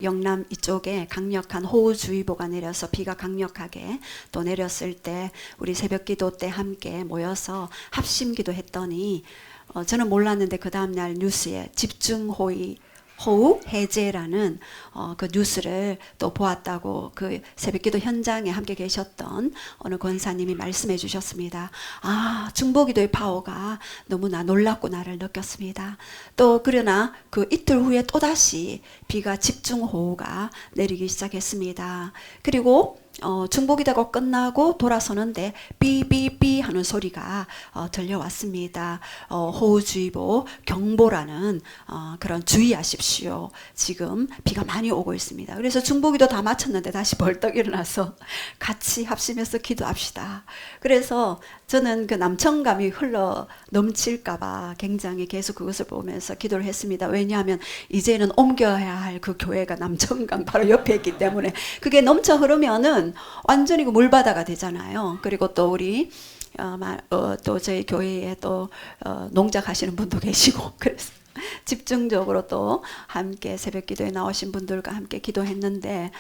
영남 이쪽에 강력한 호우주의보가 내려서 비가 강력하게 또 내렸을 때 우리 새벽기도 때 함께 모여서 합심기도 했더니 저는 몰랐는데 그 다음날 뉴스에 호우 해제라는 그 뉴스를 또 보았다고 그 새벽기도 현장에 함께 계셨던 어느 권사님이 말씀해 주셨습니다. 아, 중보기도의 파워가 너무나 놀랍고 나를 느꼈습니다. 또 그러나 그 이틀 후에 또다시 비가 집중호우가 내리기 시작했습니다. 그리고 중보기도가 끝나고 돌아서는데 삐삐삐 하는 소리가 들려왔습니다. 호우주의보 경보라는 그런 주의하십시오. 지금 비가 많이 오고 있습니다. 그래서 중보기도 다 마쳤는데 다시 벌떡 일어나서 같이 합심해서 기도합시다. 그래서 저는 그 남청감이 흘러 넘칠까봐 굉장히 계속 그것을 보면서 기도를 했습니다. 왜냐하면 이제는 옮겨야 할 그 교회가 남청강 바로 옆에 있기 때문에 그게 넘쳐 흐르면은 완전히 그 물바다가 되잖아요. 그리고 또 우리 또 저희 교회에 또 농작하시는 분도 계시고 그래서 집중적으로 또 함께 새벽기도에 나오신 분들과 함께 기도했는데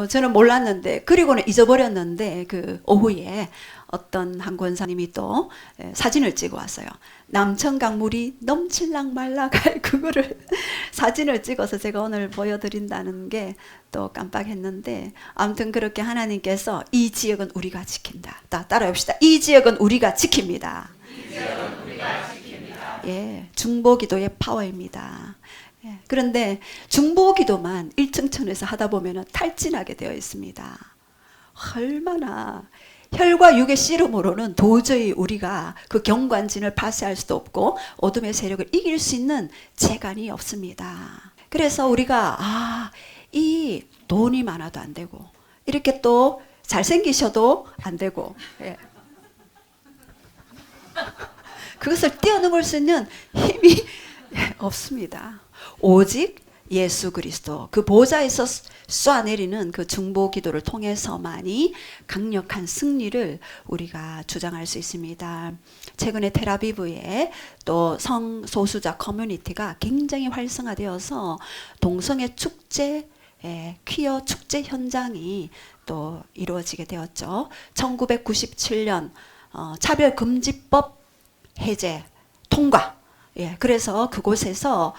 저는 몰랐는데 그리고는 잊어버렸는데 그 오후에 어떤 한 권사님이 또 사진을 찍어 왔어요. 남천강 물이 넘칠락 말락할 그거를 사진을 찍어서 제가 오늘 보여드린다는 게 또 깜빡했는데 아무튼 그렇게 하나님께서 이 지역은 우리가 지킨다. 따라해 봅시다. 이 지역은 우리가 지킵니다. 예, 중보기도의 파워입니다. 예, 그런데 중보기도만 1층천에서 하다 보면 탈진하게 되어 있습니다. 얼마나 혈과 육의 씨름으로는 도저히 우리가 그 경관진을 파쇄할 수도 없고 어둠의 세력을 이길 수 있는 재간이 없습니다. 그래서 우리가 이 돈이 많아도 안 되고 이렇게 또 잘생기셔도 안 되고 예. 그것을 뛰어넘을 수 있는 힘이 없습니다. 오직 예수 그리스도 그 보좌에서 쏘아내리는 그 중보 기도를 통해서만이 강력한 승리를 우리가 주장할 수 있습니다. 최근에 텔아비브에 또 성소수자 커뮤니티가 굉장히 활성화되어서 동성애 축제, 퀴어 축제 현장이 또 이루어지게 되었죠. 1997년 차별금지법 해제 통과. 예, 그래서 그곳에서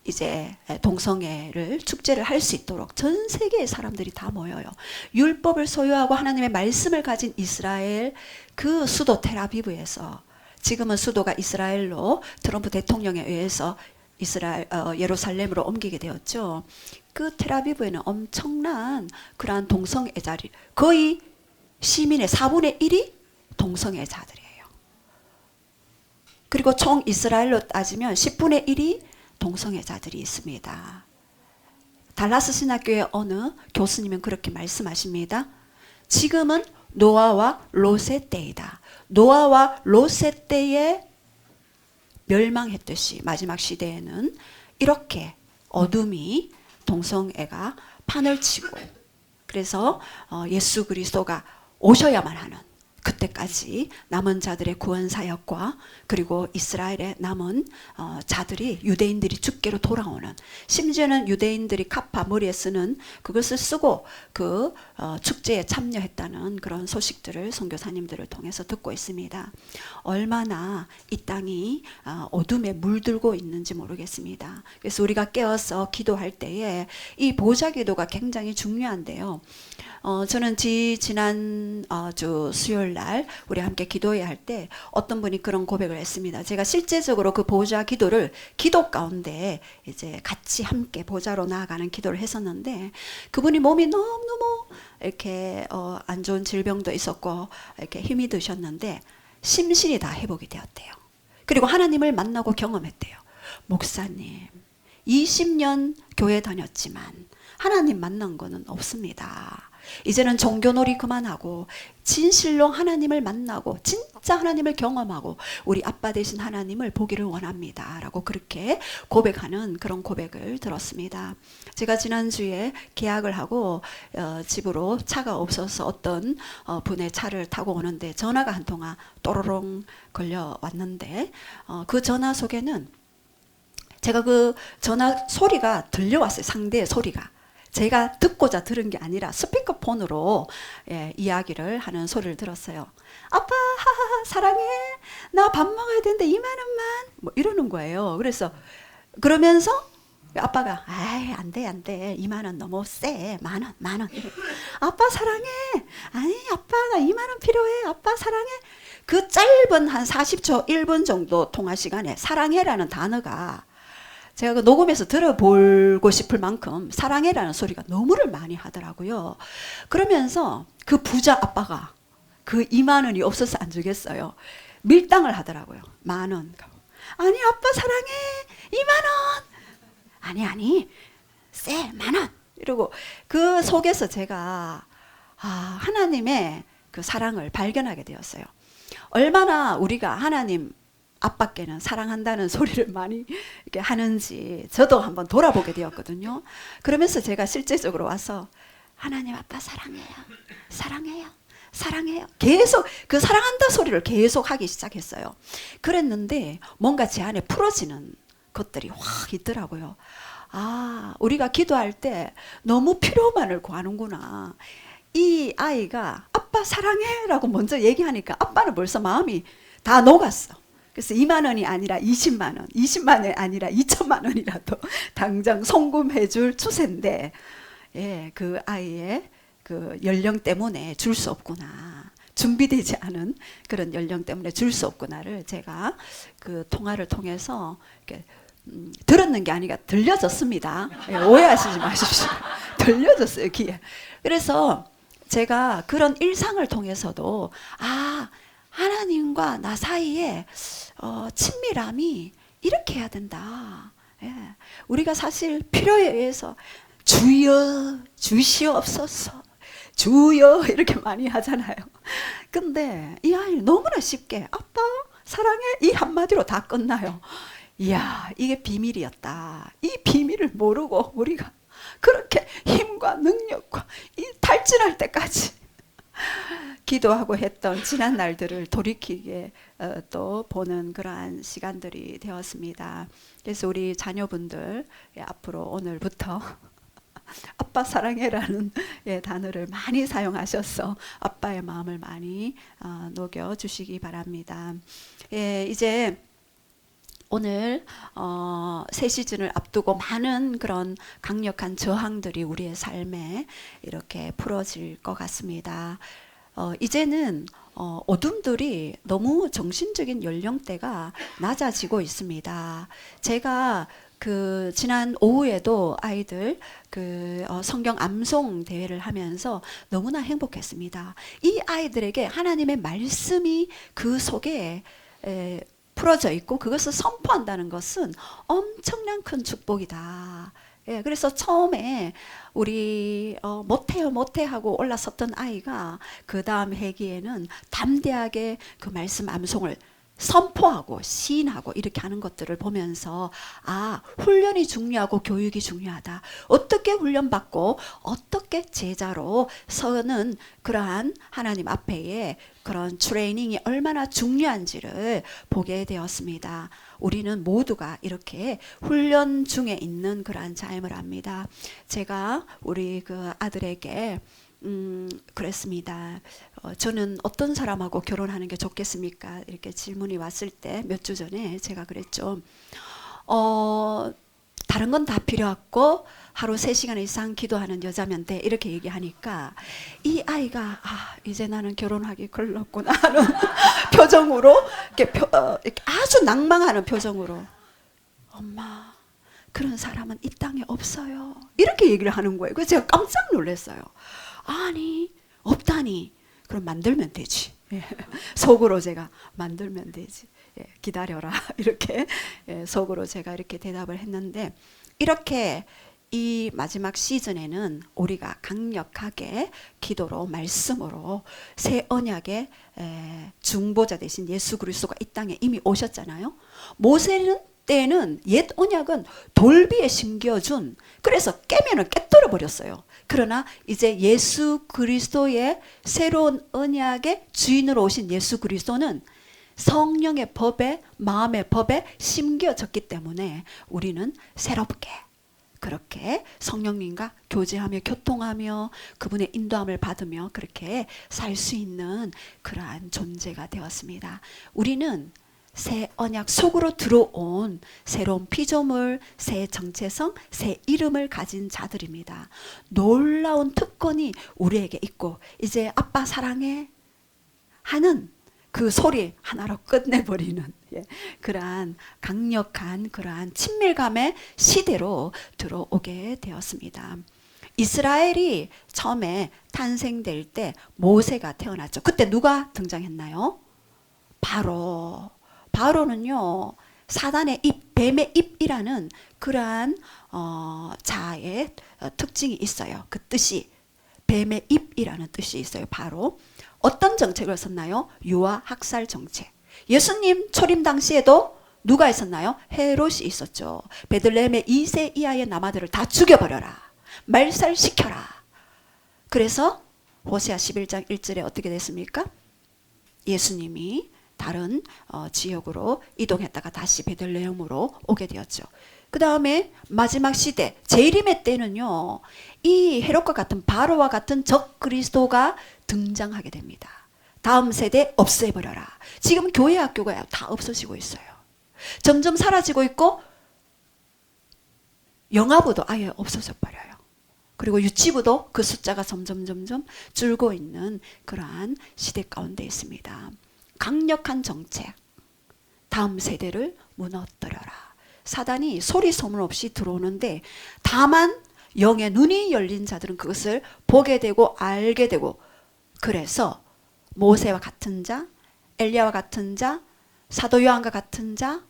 이제 동성애를 축제를 할 수 있도록 전 세계의 사람들이 다 모여요. 율법을 소유하고 하나님의 말씀을 가진 이스라엘 그 수도 텔아비브에서 지금은 수도가 이스라엘로 트럼프 대통령에 의해서 예루살렘으로 옮기게 되었죠. 그 텔아비브에는 엄청난 그러한 동성애자리 거의 시민의 4분의 1이 동성애자들이에요. 그리고 총 이스라엘로 따지면 10분의 1이 동성애자들이 있습니다. 달라스 신학교의 어느 교수님은 그렇게 말씀하십니다. 지금은 노아와 롯의 때이다. 노아와 롯의 때에 멸망했듯이 마지막 시대에는 이렇게 어둠이 동성애가 판을 치고 그래서 예수 그리스도가 오셔야만 하는 그때까지 남은 자들의 구원 사역과 그리고 이스라엘의 남은 자들이 유대인들이 주께로 돌아오는 심지어는 유대인들이 카파 머리에 쓰는 그것을 쓰고 그 축제에 참여했다는 그런 소식들을 선교사님들을 통해서 듣고 있습니다. 얼마나 이 땅이 어둠에 물들고 있는지 모르겠습니다. 그래서 우리가 깨어서 기도할 때에 이 보좌 기도가 굉장히 중요한데요. 저는 지난 주 수요일 날 우리 함께 기도해야 할 때 어떤 분이 그런 고백을 했습니다. 제가 실제적으로 그 보좌 기도를 기도 가운데 이제 같이 함께 보좌로 나아가는 기도를 했었는데 그분이 몸이 너무너무 이렇게 안 좋은 질병도 있었고 이렇게 힘이 드셨는데 심신이 다 회복이 되었대요. 그리고 하나님을 만나고 경험했대요. 목사님, 20년 교회 다녔지만 하나님 만난 거는 없습니다. 이제는 종교놀이 그만하고 진실로 하나님을 만나고 진짜 하나님을 경험하고 우리 아빠 되신 하나님을 보기를 원합니다 라고 그렇게 고백하는 그런 고백을 들었습니다. 제가 지난주에 계약을 하고 집으로 차가 없어서 어떤 분의 차를 타고 오는데 전화가 한 통화 또로롱 걸려 왔는데 그 전화 속에는 제가 그 전화 소리가 들려왔어요. 상대의 소리가. 제가 듣고자 들은 게 아니라 스피커폰으로 이야기를 하는 소리를 들었어요. 아빠, 하하하, 사랑해. 나 밥 먹어야 되는데 2만 원만. 뭐 이러는 거예요. 그래서 그러면서 아빠가 안 돼. 2만 원 너무 세. 만 원. 아빠 사랑해. 아니, 아빠 나 2만 원 필요해. 아빠 사랑해. 그 짧은 한 40초, 1분 정도 통화 시간에 사랑해라는 단어가 제가 그 녹음해서 들어보고 싶을 만큼 사랑해라는 소리가 너무를 많이 하더라고요. 그러면서 그 부자 아빠가 그 2만 원이 없어서 안 주겠어요. 밀당을 하더라고요. 10,000원. 아니, 아빠 사랑해. 2만 원. 아니, 쎄, 10,000원. 이러고 그 속에서 제가 하나님의 그 사랑을 발견하게 되었어요. 얼마나 우리가 하나님 아빠께는 사랑한다는 소리를 많이 이렇게 하는지 저도 한번 돌아보게 되었거든요. 그러면서 제가 실제적으로 와서 하나님 아빠 사랑해요. 계속 그 사랑한다 소리를 계속 하기 시작했어요. 그랬는데 뭔가 제 안에 풀어지는 것들이 확 있더라고요. 우리가 기도할 때 너무 필요만을 구하는구나. 이 아이가 아빠 사랑해 라고 먼저 얘기하니까 아빠는 벌써 마음이 다 녹았어. 그래서 2만 원이 아니라 20만 원, 20만 원이 아니라 2천만 원이라도 당장 송금해 줄 추세인데, 그 아이의 그 연령 때문에 줄 수 없구나. 준비되지 않은 그런 연령 때문에 줄 수 없구나를 제가 그 통화를 통해서 이렇게 들었는 게 아니라 들려졌습니다. 오해하시지 마십시오. 들려졌어요, 귀에. 그래서 제가 그런 일상을 통해서도 하나님과 나 사이에 친밀함이 이렇게 해야 된다. 우리가 사실 필요에 의해서 주여 주시옵소서 주여 이렇게 많이 하잖아요. 근데 이 아이 너무나 쉽게 아빠 사랑해 이 한마디로 다 끝나요. 이야, 이게 비밀이었다. 이 비밀을 모르고 우리가 그렇게 힘과 능력과 이 탈진할 때까지 기도하고 했던 지난 날들을 돌이키게 또 보는 그러한 시간들이 되었습니다. 그래서 우리 자녀분들 앞으로 오늘부터 아빠 사랑해라는 단어를 많이 사용하셔서 아빠의 마음을 많이 녹여주시기 바랍니다. 이제 오늘 새 시즌을 앞두고 많은 그런 강력한 저항들이 우리의 삶에 이렇게 풀어질 것 같습니다. 이제는 어둠들이 너무 정신적인 연령대가 낮아지고 있습니다. 제가 그 지난 오후에도 아이들 그 성경 암송 대회를 하면서 너무나 행복했습니다. 이 아이들에게 하나님의 말씀이 그 속에 풀어져 있고 그것을 선포한다는 것은 엄청난 큰 축복이다. 그래서 처음에 우리 못해 하고 올라섰던 아이가 그 다음 회기에는 담대하게 그 말씀 암송을 선포하고 시인하고 이렇게 하는 것들을 보면서 훈련이 중요하고 교육이 중요하다. 어떻게 훈련받고 어떻게 제자로 서는 그러한 하나님 앞에의 그런 트레이닝이 얼마나 중요한지를 보게 되었습니다. 우리는 모두가 이렇게 훈련 중에 있는 그러한 삶을 합니다. 제가 우리 그 아들에게 그랬습니다. 저는 어떤 사람하고 결혼하는 게 좋겠습니까? 이렇게 질문이 왔을 때 몇 주 전에 제가 그랬죠. 다른 건 다 필요 없고 하루 3시간 이상 기도하는 여자면 돼. 이렇게 얘기하니까 이 아이가 이제 나는 결혼하기 걸렀구나 하는 표정으로 이렇게 아주 낭망하는 표정으로 엄마 그런 사람은 이 땅에 없어요. 이렇게 얘기를 하는 거예요. 그래서 제가 깜짝 놀랐어요. 아니 없다니 그럼 만들면 되지. 속으로 제가 만들면 되지. 기다려라 이렇게 속으로 제가 이렇게 대답을 했는데 이렇게 이 마지막 시즌에는 우리가 강력하게 기도로 말씀으로 새 언약의 중보자 되신 예수 그리스도가 이 땅에 이미 오셨잖아요. 모세는 때는 옛 언약은 돌비에 심겨준 그래서 깨면은 깨뜨려 버렸어요. 그러나 이제 예수 그리스도의 새로운 언약의 주인으로 오신 예수 그리스도는 성령의 법에 마음의 법에 심겨졌기 때문에 우리는 새롭게 그렇게 성령님과 교제하며 교통하며 그분의 인도함을 받으며 그렇게 살 수 있는 그러한 존재가 되었습니다. 우리는 새 언약 속으로 들어온 새로운 피조물, 새 정체성, 새 이름을 가진 자들입니다. 놀라운 특권이 우리에게 있고 이제 아빠 사랑해 하는 그 소리 하나로 끝내버리는 그러한 강력한 그러한 친밀감의 시대로 들어오게 되었습니다. 이스라엘이 처음에 탄생될 때 모세가 태어났죠. 그때 누가 등장했나요? 바로는요 사단의 입, 뱀의 입이라는 그러한 자의 특징이 있어요. 그 뜻이 뱀의 입이라는 뜻이 있어요. 바로 어떤 정책을 썼나요? 유아 학살 정책. 예수님 초림 당시에도 누가 있었나요? 헤롯이 있었죠. 베들레헴의 2세 이하의 남아들을 다 죽여버려라. 말살시켜라. 그래서 호세아 11장 1절에 어떻게 됐습니까? 예수님이 다른 지역으로 이동했다가 다시 베들레헴으로 오게 되었죠. 그 다음에 마지막 시대 재림의 때는요 이 헤롯과 같은 바로와 같은 적 그리스도가 등장하게 됩니다. 다음 세대 없애버려라. 지금 교회 학교가 다 없어지고 있어요. 점점 사라지고 있고 영아부도 아예 없어져 버려요. 그리고 유치부도 그 숫자가 점점 줄고 있는 그러한 시대 가운데 있습니다. 강력한 정책, 다음 세대를 무너뜨려라. 사단이 소리 소문 없이 들어오는데 다만 영의 눈이 열린 자들은 그것을 보게 되고 알게 되고 그래서 모세와 같은 자, 엘리야와 같은 자, 사도 요한과 같은 자,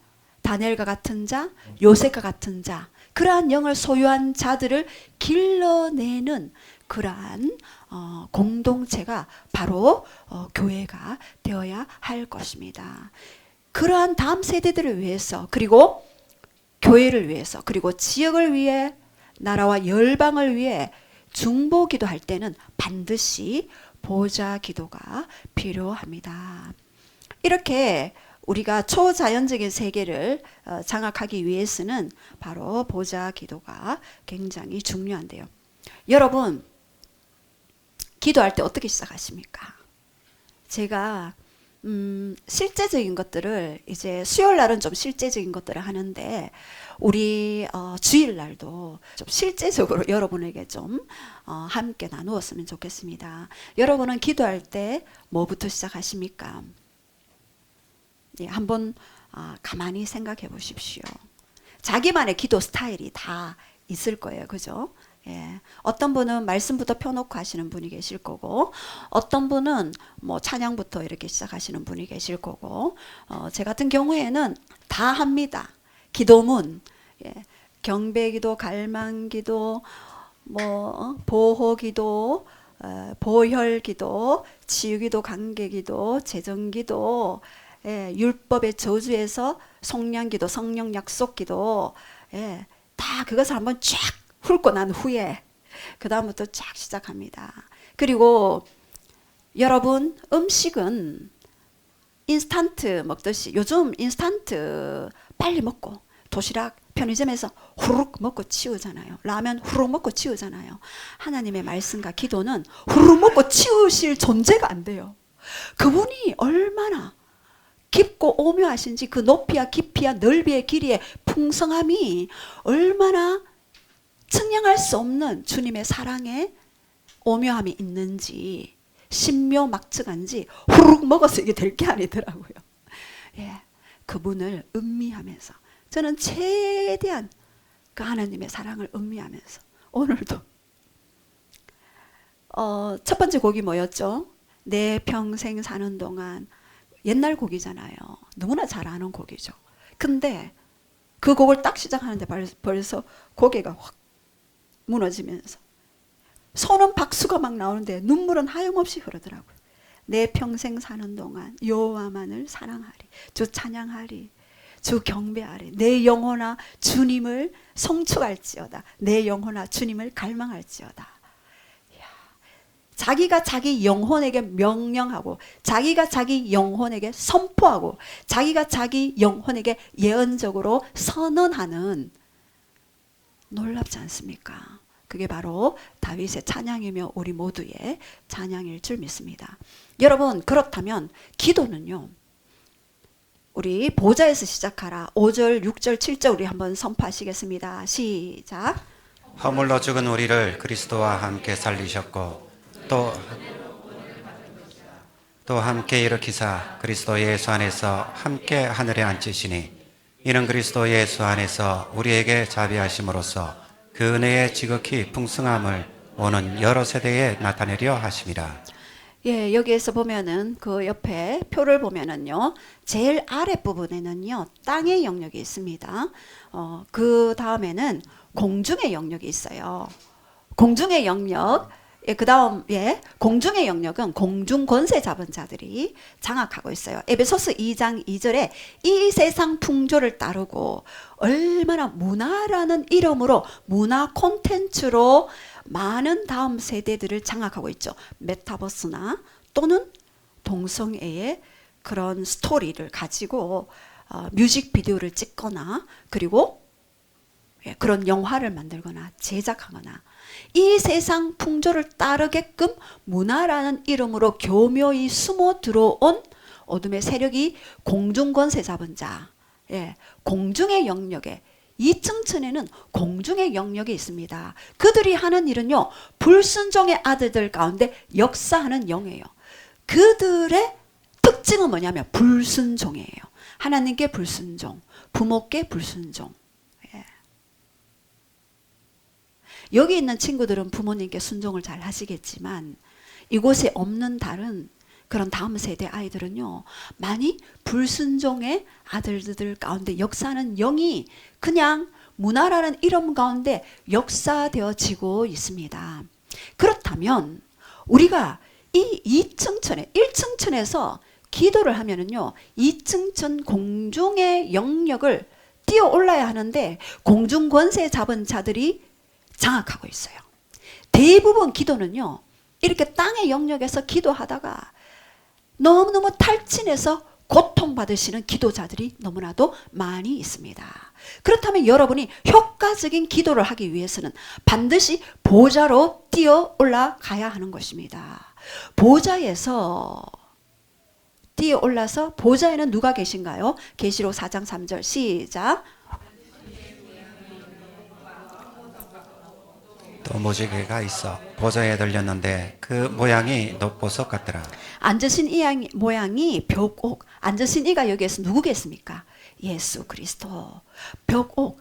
다니엘과 같은 자, 요셉과 같은 자 그러한 영을 소유한 자들을 길러내는 그러한 공동체가 바로 교회가 되어야 할 것입니다. 그러한 다음 세대들을 위해서 그리고 교회를 위해서 그리고 지역을 위해 나라와 열방을 위해 중보기도 할 때는 반드시 보좌 기도가 필요합니다. 이렇게 우리가 초자연적인 세계를 장악하기 위해서는 바로 보좌 기도가 굉장히 중요한데요. 여러분 기도할 때 어떻게 시작하십니까? 제가 실제적인 것들을 이제 수요일 날은 좀 실제적인 것들을 하는데 우리 주일 날도 좀 실제적으로 여러분에게 좀 함께 나누었으면 좋겠습니다. 여러분은 기도할 때 뭐부터 시작하십니까? 예, 한번 가만히 생각해 보십시오. 자기만의 기도 스타일이 다 있을 거예요. 그죠? 예. 어떤 분은 말씀부터 펴놓고 하시는 분이 계실 거고 어떤 분은 뭐 찬양부터 이렇게 시작하시는 분이 계실 거고 제 같은 경우에는 다 합니다. 기도문, 예. 경배기도, 갈망기도, 뭐 보호기도, 보혈기도, 치유기도, 관계기도, 재정기도, 예. 율법의 저주에서 속량기도, 성령 약속기도, 예. 다 그것을 한번 쫙 훑고 난 후에 그 다음부터 쫙 시작합니다. 그리고 여러분 음식은 인스턴트 먹듯이 요즘 인스턴트 빨리 먹고 도시락 편의점에서 후루룩 먹고 치우잖아요. 라면 후루룩 먹고 치우잖아요. 하나님의 말씀과 기도는 후루룩 먹고 치우실 존재가 안 돼요. 그분이 얼마나 깊고 오묘하신지 그 높이와 깊이와 넓이의 길이의 풍성함이 얼마나 측량할 수 없는 주님의 사랑에 오묘함이 있는지 신묘막측한지 후루룩 먹어서 이게 될 게 아니더라고요. 예, 그분을 음미하면서 저는 최대한 그 하나님의 사랑을 음미하면서 오늘도 첫 번째 곡이 뭐였죠? 내 평생 사는 동안 옛날 곡이잖아요. 너무나 잘 아는 곡이죠. 근데 그 곡을 딱 시작하는데 벌써 고개가 확 무너지면서 손은 박수가 막 나오는데 눈물은 하염없이 흐르더라고요. 내 평생 사는 동안 여호와만을 사랑하리, 주 찬양하리, 주 경배하리, 내 영혼아 주님을 송축할지어다, 내 영혼아 주님을 갈망할지어다. 자기가 자기 영혼에게 명령하고 자기가 자기 영혼에게 선포하고 자기가 자기 영혼에게 예언적으로 선언하는 놀랍지 않습니까? 그게 바로 다윗의 찬양이며 우리 모두의 찬양일 줄 믿습니다. 여러분, 그렇다면 기도는요, 우리 보좌에서 시작하라. 5절, 6절, 7절 우리 한번 선포하시겠습니다. 시작. 허물로 죽은 우리를 그리스도와 함께 살리셨고 또 함께 일으키사 그리스도 예수 안에서 함께 하늘에 앉으시니 이는 그리스도 예수 안에서 우리에게 자비하심으로써 그 은혜의 지극히 풍성함을 오는 여러 세대에 나타내려 하심이라. 예, 여기에서 보면은 그 옆에 표를 보면은요, 제일 아랫부분에는요, 땅의 영역이 있습니다. 그 다음에는 공중의 영역이 있어요. 공중의 영역, 예, 그 다음에 공중의 영역은 공중 권세 잡은 자들이 장악하고 있어요. 에베소서 2장 2절에 이 세상 풍조를 따르고 얼마나 문화라는 이름으로 문화 콘텐츠로 많은 다음 세대들을 장악하고 있죠. 메타버스나 또는 동성애의 그런 스토리를 가지고 뮤직비디오를 찍거나 그리고 그런 영화를 만들거나 제작하거나 이 세상 풍조를 따르게끔 문화라는 이름으로 교묘히 숨어 들어온 어둠의 세력이 공중권세 잡은 자, 공중의 영역에 2층천에는 공중의 영역이 있습니다. 그들이 하는 일은요, 불순종의 아들들 가운데 역사하는 영이에요. 그들의 특징은 뭐냐면 불순종이에요. 하나님께 불순종, 부모께 불순종. 여기 있는 친구들은 부모님께 순종을 잘 하시겠지만 이곳에 없는 다른 그런 다음 세대 아이들은요, 많이 불순종의 아들들 가운데 역사하는 영이 그냥 문화라는 이름 가운데 역사되어지고 있습니다. 그렇다면 우리가 이 2층천에 1층천에서 기도를 하면은요, 2층천 공중의 영역을 뛰어 올라야 하는데 공중 권세 잡은 자들이 장악하고 있어요. 대부분 기도는요, 이렇게 땅의 영역에서 기도하다가 너무너무 탈진해서 고통받으시는 기도자들이 너무나도 많이 있습니다. 그렇다면 여러분이 효과적인 기도를 하기 위해서는 반드시 보좌로 뛰어 올라가야 하는 것입니다. 보좌에서 뛰어 올라서 보좌에는 누가 계신가요? 계시록 4장 3절 시작. 또 무지개가 있어 보좌에 들렸는데 그 모양이 녹보석 같더라. 앉으신 이 모양이 벽옥. 앉으신 이가 여기에서 누구겠습니까? 예수 그리스도. 벽옥,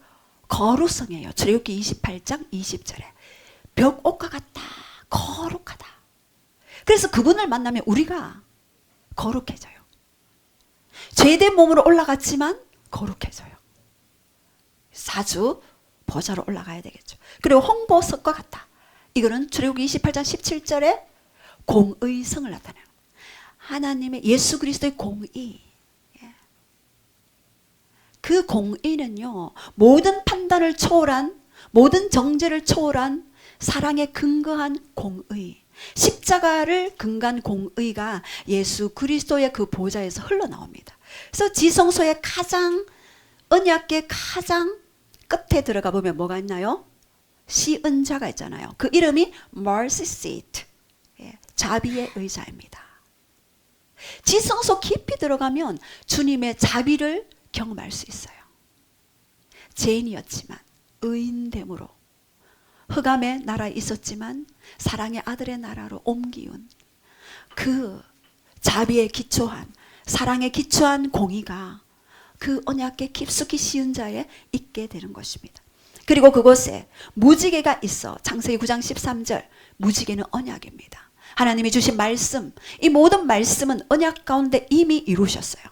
거룩성이에요. 출애굽기 28장 20절에 벽옥과 같다, 거룩하다. 그래서 그분을 만나면 우리가 거룩해져요. 죄된 몸으로 올라갔지만 거룩해져요. 사주 보좌로 올라가야 되겠죠. 그리고 홍보석과 같다. 이거는 출애굽기 28장 17절에 공의성을 나타내는 하나님의 예수 그리스도의 공의. 그 공의는요, 모든 판단을 초월한, 모든 정죄를 초월한 사랑에 근거한 공의, 십자가를 근거한 공의가 예수 그리스도의 그 보좌에서 흘러나옵니다. 그래서 지성소의 가장 언약궤 가장 끝에 들어가 보면 뭐가 있나요? 시은자가 있잖아요. 그 이름이 mercy seat, 자비의 의자입니다. 지성소 깊이 들어가면 주님의 자비를 경험할 수 있어요. 죄인이었지만 의인됨으로 흑암의 나라에 있었지만 사랑의 아들의 나라로 옮기운 그 자비에 기초한, 사랑에 기초한 공의가 그 언약궤 깊숙이 씌운 자에 있게 되는 것입니다. 그리고 그곳에 무지개가 있어. 창세기 9장 13절. 무지개는 언약입니다. 하나님이 주신 말씀, 이 모든 말씀은 언약 가운데 이미 이루셨어요.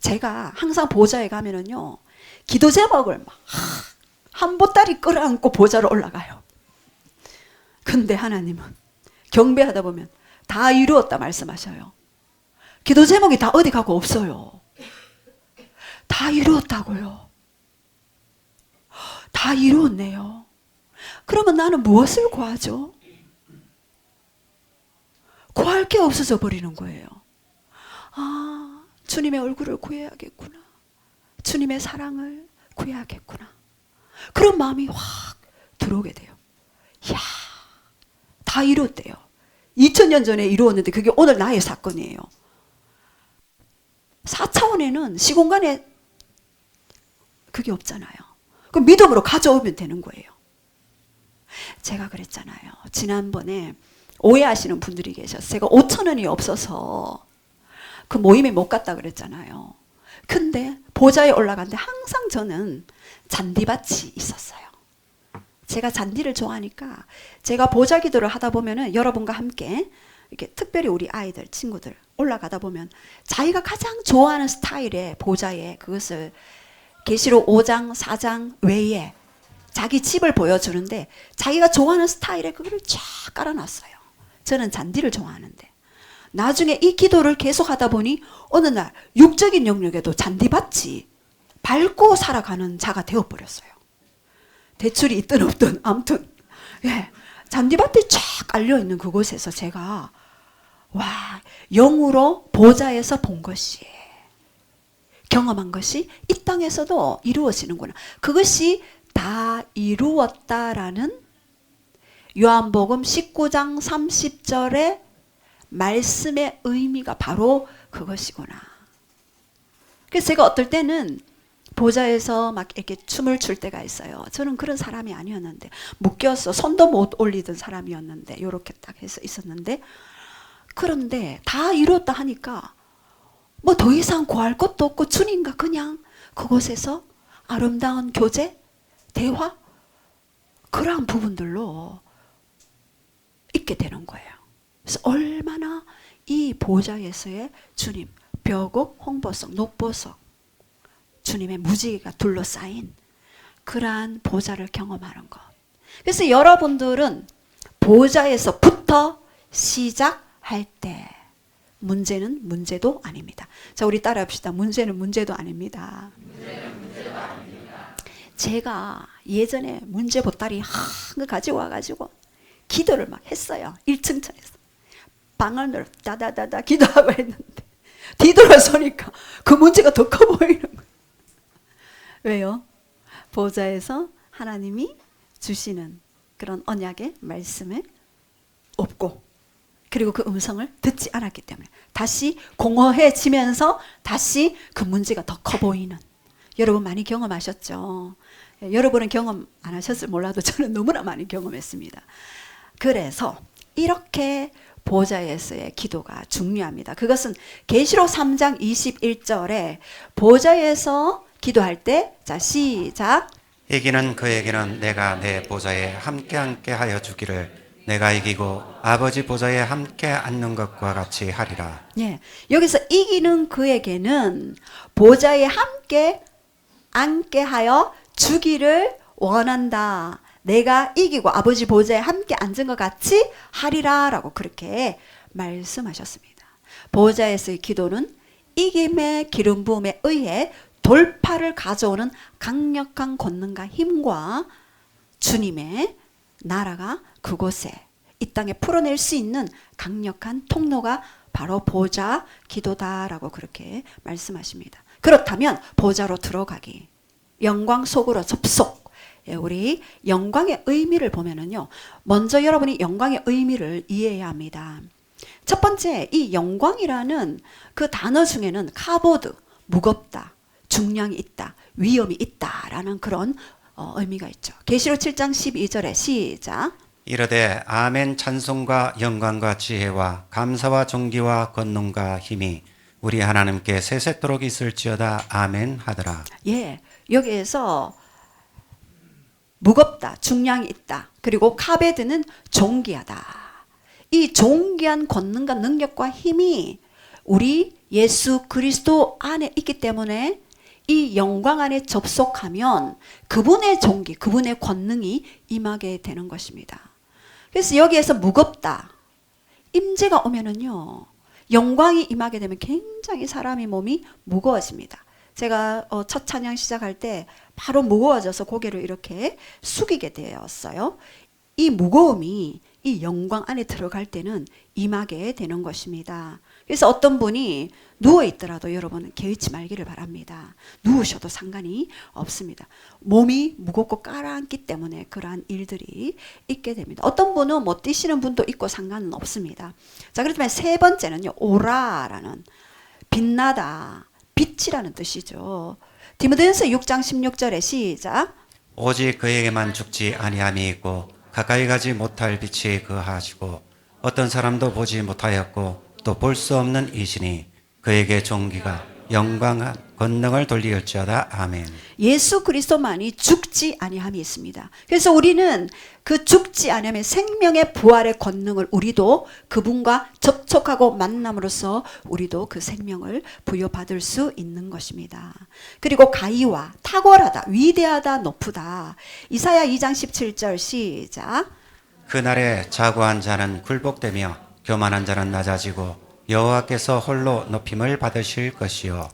제가 항상 보좌에 가면은요, 기도 제목을 막 한 보따리 끌어안고 보좌로 올라가요. 근데 하나님은 경배하다 보면 다 이루었다 말씀하셔요. 기도 제목이 다 어디 가고 없어요. 다 이루었다고요. 다 이루었네요. 그러면 나는 무엇을 구하죠? 구할 게 없어져 버리는 거예요. 아, 주님의 얼굴을 구해야겠구나. 주님의 사랑을 구해야겠구나. 그런 마음이 확 들어오게 돼요. 이야, 다 이뤘대요. 2000년 전에 이루었는데 그게 오늘 나의 사건이에요. 4차원에는 시공간에 그게 없잖아요. 그 믿음으로 가져오면 되는 거예요. 제가 그랬잖아요. 지난번에 오해하시는 분들이 계셨어요. 제가 5,000원이 없어서 그 모임에 못 갔다 그랬잖아요. 근데 보좌에 올라갔는데 항상 저는 잔디밭이 있었어요. 제가 잔디를 좋아하니까 제가 보좌 기도를 하다 보면은 여러분과 함께 이렇게 특별히 우리 아이들, 친구들 올라가다 보면 자기가 가장 좋아하는 스타일의 보좌에 그것을 계시록 5장, 4장 외에 자기 집을 보여주는데 자기가 좋아하는 스타일에 그거를 쫙 깔아놨어요. 저는 잔디를 좋아하는데 나중에 이 기도를 계속 하다 보니 어느 날 육적인 영역에도 잔디밭이 밟고 살아가는 자가 되어버렸어요. 대출이 있든 없든 아무튼 예, 잔디밭이 쫙 깔려있는 그곳에서 제가 와, 영으로 보좌에서 본 것이 경험한 것이 이 땅에서도 이루어지는구나. 그것이 다 이루었다라는 요한복음 19장 30절의 말씀의 의미가 바로 그것이구나. 그래서 제가 어떨 때는 보좌에서 막 이렇게 춤을 출 때가 있어요. 저는 그런 사람이 아니었는데 묶여서 손도 못 올리던 사람이었는데 이렇게 딱 해서 있었는데 그런데 다 이뤘다 하니까 뭐 더 이상 구할 것도 없고 주님과 그냥 그곳에서 아름다운 교제, 대화 그러한 부분들로 있게 되는 거예요. 그래서 얼마나 이 보좌에서의 주님, 벽옥, 홍보석, 녹보석 주님의 무지개가 둘러싸인 그러한 보좌를 경험하는 것. 그래서 여러분들은 보좌에서부터 시작할 때 문제는 문제도 아닙니다. 자, 우리 따라합시다. 문제는 문제도 아닙니다. 제가 예전에 문제 보따리 한거 가지고 와가지고 기도를 막 했어요. 1층천에서 방언으로 다다다다 기도하고 했는데 뒤돌아서니까 그 문제가 더 커 보이는 거예요. 왜요? 보좌에서 하나님이 주시는 그런 언약의 말씀을 없고 그리고 그 음성을 듣지 않았기 때문에 다시 공허해지면서 다시 그 문제가 더 커 보이는, 여러분 많이 경험하셨죠? 여러분은 경험 안 하셨을 몰라도 저는 너무나 많이 경험했습니다. 그래서 이렇게 보좌에서의 기도가 중요합니다. 그것은 계시록 3장 21절에 보좌에서 기도할 때, 자 시작. 이기는 그에게는 내가 내 보좌에 함께 하여 주기를 내가 이기고 아버지 보좌에 함께 앉는 것과 같이 하리라. 예, 여기서 이기는 그에게는 보좌에 함께 앉게 하여 주기를 원한다. 내가 이기고 아버지 보좌에 함께 앉은 것 같이 하리라 라고 그렇게 말씀하셨습니다. 보좌에서의 기도는 이김의 기름 부음에 의해 돌파를 가져오는 강력한 권능과 힘과 주님의 나라가 그곳에 이 땅에 풀어낼 수 있는 강력한 통로가 바로 보좌 기도다라고 그렇게 말씀하십니다. 그렇다면 보좌로 들어가기, 영광 속으로 접속. 우리 영광의 의미를 보면은요, 먼저 여러분이 영광의 의미를 이해해야 합니다. 첫 번째, 이 영광이라는 그 단어 중에는 카보드, 무겁다, 중량이 있다, 위험이 있다라는 그런 의미가 있죠. 계시록 7장 12절에 시작. 이르되 아멘. 찬송과 영광과 지혜와 감사와 존귀와 권능과 힘이 우리 하나님께 세세토록 있을지어다. 아멘 하더라. 예, 여기에서 무겁다, 중량이 있다, 그리고 카베드는 존귀하다. 이 존귀한 권능과 능력과 힘이 우리 예수 그리스도 안에 있기 때문에 이 영광 안에 접속하면 그분의 존귀, 그분의 권능이 임하게 되는 것입니다. 그래서 여기에서 무겁다, 임재가 오면은요, 영광이 임하게 되면 굉장히 사람의 몸이 무거워집니다. 제가 첫 찬양 시작할 때 바로 무거워져서 고개를 이렇게 숙이게 되었어요. 이 무거움이 이 영광 안에 들어갈 때는 임하게 되는 것입니다. 그래서 어떤 분이 누워 있더라도 여러분 개의치 말기를 바랍니다. 누우셔도 상관이 없습니다. 몸이 무겁고 깔아앉기 때문에 그러한 일들이 있게 됩니다. 어떤 분은 못 뛰시는 분도 있고 상관은 없습니다. 자, 그렇지만 세 번째는요, 오라라는 빛나다, 빛이라는 뜻이죠. 디모데전서 6장 16절에 시작. 오직 그에게만 죽지 아니함이 있고 가까이 가지 못할 빛이 그하시고 어떤 사람도 보지 못하였고 또 볼 수 없는 이시니 그에게 존귀가 영광한 권능을 돌리울지어다. 아멘. 예수 그리스도만이 죽지 아니함이 있습니다. 그래서 우리는 그 죽지 아니함의 생명의 부활의 권능을 우리도 그분과 접촉하고 만남으로써 우리도 그 생명을 부여받을 수 있는 것입니다. 그리고 가이와 탁월하다, 위대하다, 높으다. 이사야 2장 17절 시작. 그날에 자고한 자는 굴복되며 교만한 자는 낮아지고 여호와께서 홀로 높임을 받으실 것이요.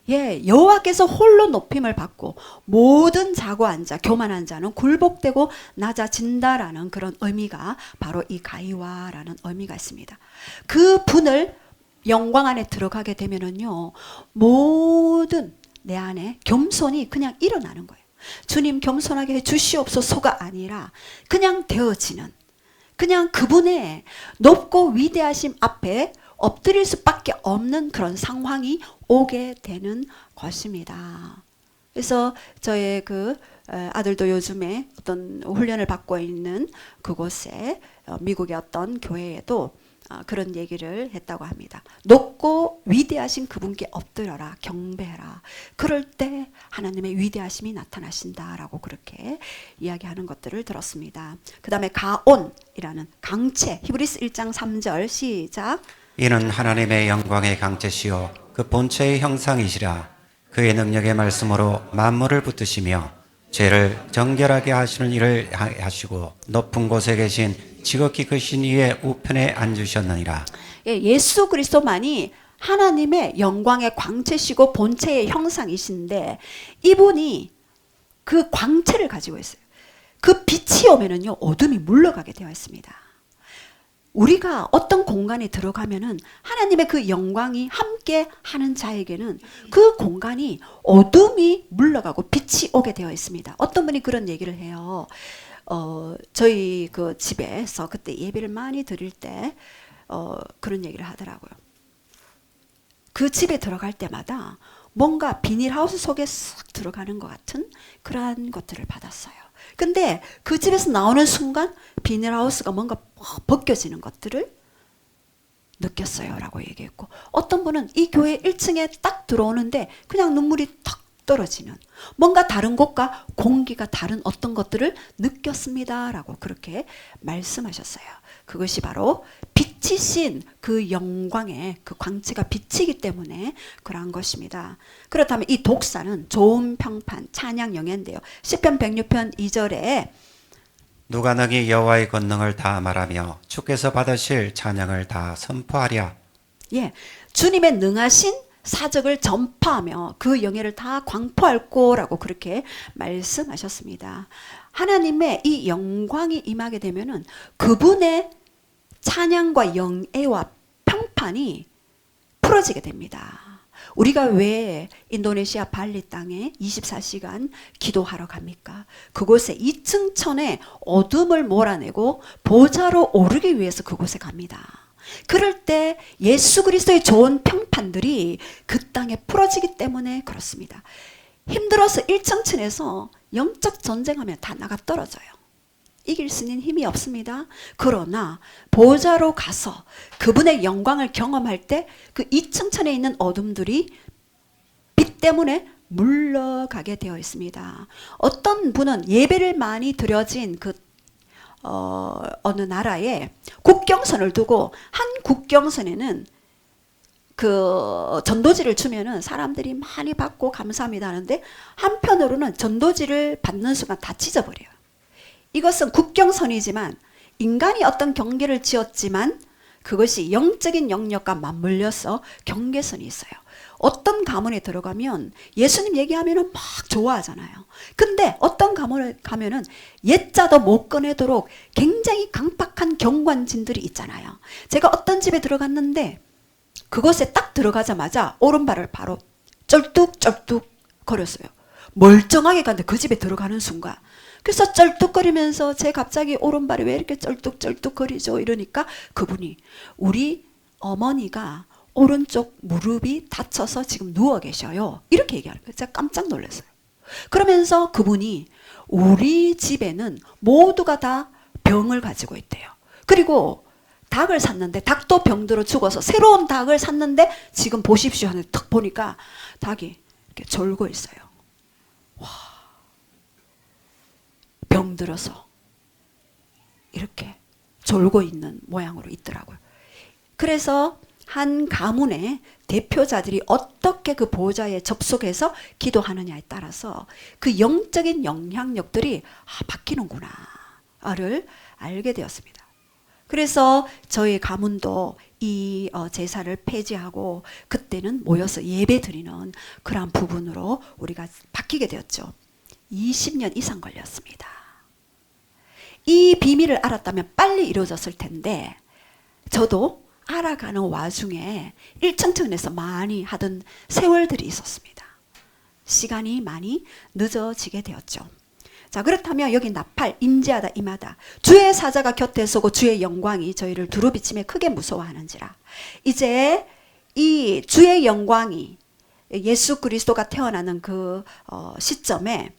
예, 여호와께서 홀로 높임을 받고 모든 자고한 자, 교만한 자는 굴복되고 낮아진다라는 그런 의미가 바로 이 가이와라는 의미가 있습니다. 그 분을 영광 안에 들어가게 되면은요, 모든 내 안에 겸손이 그냥 일어나는 거예요. 주님 겸손하게 해 주시옵소서가 아니라 그냥 되어지는, 그냥 그분의 높고 위대하심 앞에 엎드릴 수밖에 없는 그런 상황이 오게 되는 것입니다. 그래서 저의 그 아들도 요즘에 어떤 훈련을 받고 있는 그곳에 미국의 어떤 교회에도 그런 얘기를 했다고 합니다. 높고 위대하신 그분께 엎드려라, 경배해라. 그럴 때 하나님의 위대하심이 나타나신다라고 그렇게 이야기하는 것들을 들었습니다. 그 다음에 가온이라는 강체, 히브리스 1장 3절 시작. 이는 하나님의 영광의 강체시요 그 본체의 형상이시라. 그의 능력의 말씀으로 만물을 붙드시며 죄를 정결하게 하시는 일을 하시고 높은 곳에 계신 지극히 크신 이의 우편에 앉으셨느니라. 예, 예수 그리스도만이 하나님의 영광의 광채시고 본체의 형상이신데 이분이 그 광채를 가지고 있어요. 그 빛이 오면은요, 어둠이 물러가게 되어 있습니다. 우리가 어떤 공간에 들어가면은 하나님의 그 영광이 함께 하는 자에게는 그 공간이 어둠이 물러가고 빛이 오게 되어 있습니다. 어떤 분이 그런 얘기를 해요. 저희 그 집에서 그때 예배를 많이 드릴 때 그런 얘기를 하더라고요. 그 집에 들어갈 때마다 뭔가 비닐하우스 속에 싹 들어가는 것 같은 그러한 것들을 받았어요. 근데 그 집에서 나오는 순간 비닐하우스가 뭔가 벗겨지는 것들을 느꼈어요 라고 얘기했고, 어떤 분은 이 교회 1층에 딱 들어오는데 그냥 눈물이 탁 떨어지는, 뭔가 다른 곳과 공기가 다른 어떤 것들을 느꼈습니다 라고 그렇게 말씀하셨어요. 그것이 바로 빛이신 그 영광의 그 광채가 빛이기 때문에 그러한 것입니다. 그렇다면 이 독사는 좋은 평판, 찬양 영예인데요. 시편 106편 2절에 누가 너희 여호와의 권능을 다 말하며 주께서 받으실 찬양을 다 선포하랴. 예, 주님의 능하신 사적을 전파하며 그 영예를 다 광포할 거라고 그렇게 말씀하셨습니다. 하나님의 이 영광이 임하게 되면은 그분의 찬양과 영예와 평판이 풀어지게 됩니다. 우리가 왜 인도네시아 발리 땅에 24시간 기도하러 갑니까? 그곳에 2층 천에 어둠을 몰아내고 보좌로 오르기 위해서 그곳에 갑니다. 그럴 때 예수 그리스도의 좋은 평판들이 그 땅에 풀어지기 때문에 그렇습니다. 힘들어서 1층 층에서 영적 전쟁하면 다 나가 떨어져요. 이길 수 있는 힘이 없습니다. 그러나 보좌로 가서 그분의 영광을 경험할 때 그 2층 천에 있는 어둠들이 빛 때문에 물러가게 되어 있습니다. 어떤 분은 예배를 많이 드려진 그 어느 나라에 국경선을 두고 한 국경선에는 그 전도지를 주면은 사람들이 많이 받고 감사합니다 하는데, 한편으로는 전도지를 받는 순간 다 찢어버려요. 이것은 국경선이지만 인간이 어떤 경계를 지었지만 그것이 영적인 영역과 맞물려서 경계선이 있어요. 어떤 가문에 들어가면 예수님 얘기하면 막 좋아하잖아요. 근데 어떤 가문에 가면은 옛자도 못 꺼내도록 굉장히 강팍한 경관진들이 있잖아요. 제가 어떤 집에 들어갔는데 그곳에 딱 들어가자마자 오른발을 바로 쩔뚝쩔뚝 거렸어요. 멀쩡하게 갔는데 그 집에 들어가는 순간. 그래서 쩔뚝거리면서 제 갑자기 오른발이 왜 이렇게 쩔뚝쩔뚝거리죠? 이러니까 그분이 우리 어머니가 오른쪽 무릎이 다쳐서 지금 누워 계셔요. 이렇게 얘기하는 거예요. 제가 깜짝 놀랐어요. 그러면서 그분이 우리 집에는 모두가 다 병을 가지고 있대요. 그리고 닭을 샀는데 닭도 병들어 죽어서 새로운 닭을 샀는데 지금 보십시오 하는데 탁 보니까 닭이 이렇게 졸고 있어요. 와, 병들어서 이렇게 졸고 있는 모양으로 있더라고요. 그래서 한 가문의 대표자들이 어떻게 그 보호자에 접속해서 기도하느냐에 따라서 그 영적인 영향력들이 바뀌는구나를 알게 되었습니다. 그래서 저희 가문도 이 제사를 폐지하고 그때는 모여서 예배 드리는 그러한 부분으로 우리가 바뀌게 되었죠. 20년 이상 걸렸습니다. 이 비밀을 알았다면 빨리 이루어졌을 텐데 저도 알아가는 와중에 일천천에서 많이 하던 세월들이 있었습니다. 시간이 많이 늦어지게 되었죠. 자, 그렇다면 여기 나팔, 임재하다, 임하다. 주의 사자가 곁에 서고 주의 영광이 저희를 두루 비치며 크게 무서워하는지라. 이제 이 주의 영광이 예수 그리스도가 태어나는 그 시점에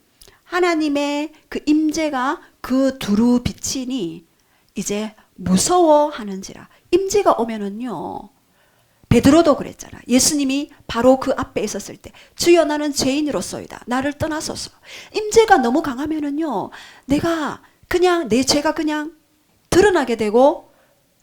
하나님의 그 임재가 그 두루 비치니 이제 무서워하는지라. 임재가 오면은요, 베드로도 그랬잖아. 예수님이 바로 그 앞에 있었을 때 주여 나는 죄인으로서이다. 나를 떠나소서. 임재가 너무 강하면은요, 내가 그냥 내 죄가 그냥 드러나게 되고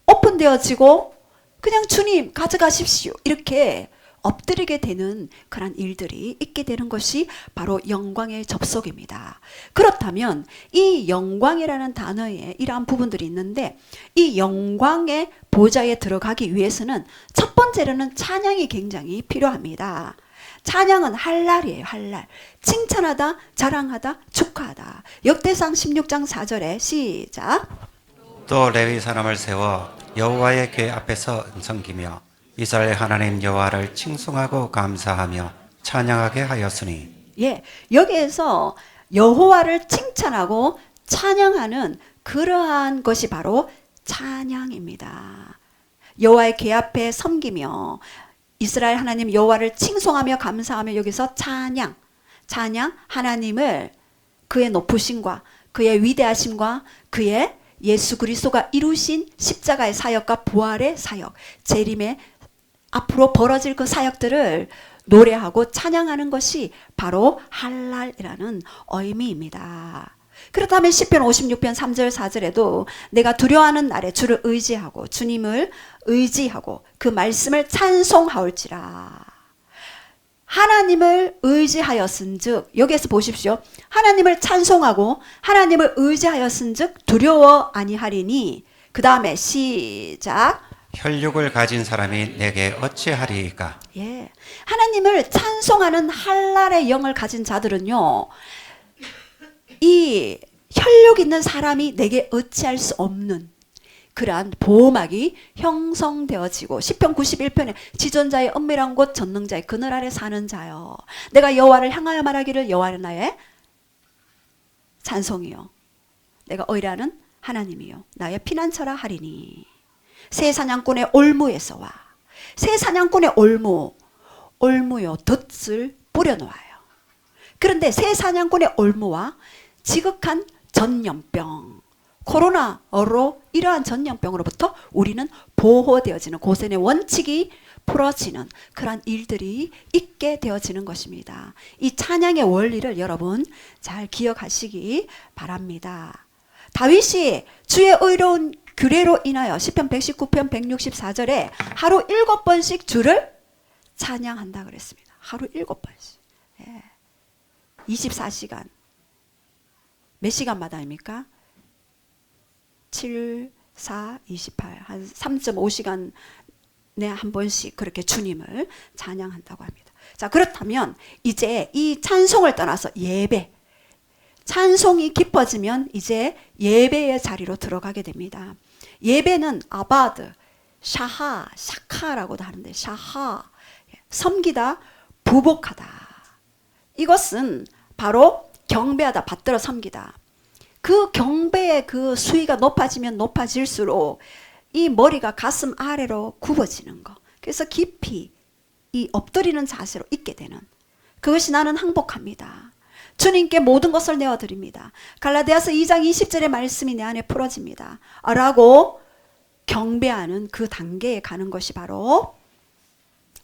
오픈되어지고 그냥 주님 가져가십시오. 이렇게 엎드리게 되는 그런 일들이 있게 되는 것이 바로 영광의 접속입니다. 그렇다면 이 영광이라는 단어에 이러한 부분들이 있는데 이 영광의 보좌에 들어가기 위해서는 첫 번째로는 찬양이 굉장히 필요합니다. 찬양은 할랄이에요. 할랄. 칭찬하다, 자랑하다, 축하하다. 역대상 16장 4절에 시작. 또 레위 사람을 세워 여호와의 궤 앞에서 섬기며 이스라엘 하나님 여호와를 칭송하고 감사하며 찬양하게 하였으니. 예, 여기에서 여호와를 칭찬하고 찬양하는 그러한 것이 바로 찬양입니다. 여호와의 궤 앞에 섬기며 이스라엘 하나님 여호와를 칭송하며 감사하며 여기서 찬양, 하나님을 그의 높으심과 그의 위대하심과 그의 예수 그리스도가 이루신 십자가의 사역과 부활의 사역, 재림의 앞으로 벌어질 그 사역들을 노래하고 찬양하는 것이 바로 할랄이라는 의미입니다. 그렇다면 시편 56편 3절 4절에도 내가 두려워하는 날에 주를 의지하고 주님을 의지하고 그 말씀을 찬송하올지라. 하나님을 의지하였은즉, 여기에서 보십시오. 하나님을 찬송하고 하나님을 의지하였은즉 두려워 아니하리니. 그 다음에 시작. 혈육을 가진 사람이 내게 어찌하리이까. 예, 하나님을 찬송하는 할랄의 영을 가진 자들은요, 이 혈육 있는 사람이 내게 어찌할 수 없는 그러한 보호막이 형성되어지고, 시편 91편에 지존자의 은밀한 곳 전능자의 그늘 아래 사는 자여, 내가 여호와를 향하여 말하기를 여호와는 나의 찬송이요 내가 의뢰하는 하나님이요 나의 피난처라 하리니. 새 사냥꾼의 올무에서와, 새 사냥꾼의 올무요 덫을 뿌려놓아요. 그런데 새 사냥꾼의 올무와 지극한 전염병, 코로나로 이러한 전염병으로부터 우리는 보호되어지는, 고센의 원칙이 풀어지는 그러한 일들이 있게 되어지는 것입니다. 이 찬양의 원리를 여러분 잘 기억하시기 바랍니다. 다윗이 주의 의로운 규례로 인하여 시편 119편 164절에 하루 7번씩 주를 찬양한다 그랬습니다. 하루 7번씩. 예. 24시간. 몇 시간마다입니까? 7, 4, 28. 한 3.5시간에 한 번씩 그렇게 주님을 찬양한다고 합니다. 자, 그렇다면 이제 이 찬송을 떠나서 예배. 찬송이 깊어지면 이제 예배의 자리로 들어가게 됩니다. 예배는 아바드, 샤하, 샤카라고도 하는데 샤하, 섬기다, 부복하다. 이것은 바로 경배하다, 받들어 섬기다. 그 경배의 그 수위가 높아지면 높아질수록 이 머리가 가슴 아래로 굽어지는 거. 그래서 깊이 이 엎드리는 자세로 있게 되는, 그것이 나는 항복합니다. 주님께 모든 것을 내어드립니다. 갈라디아서 2장 20절의 말씀이 내 안에 풀어집니다. 라고 경배하는 그 단계에 가는 것이 바로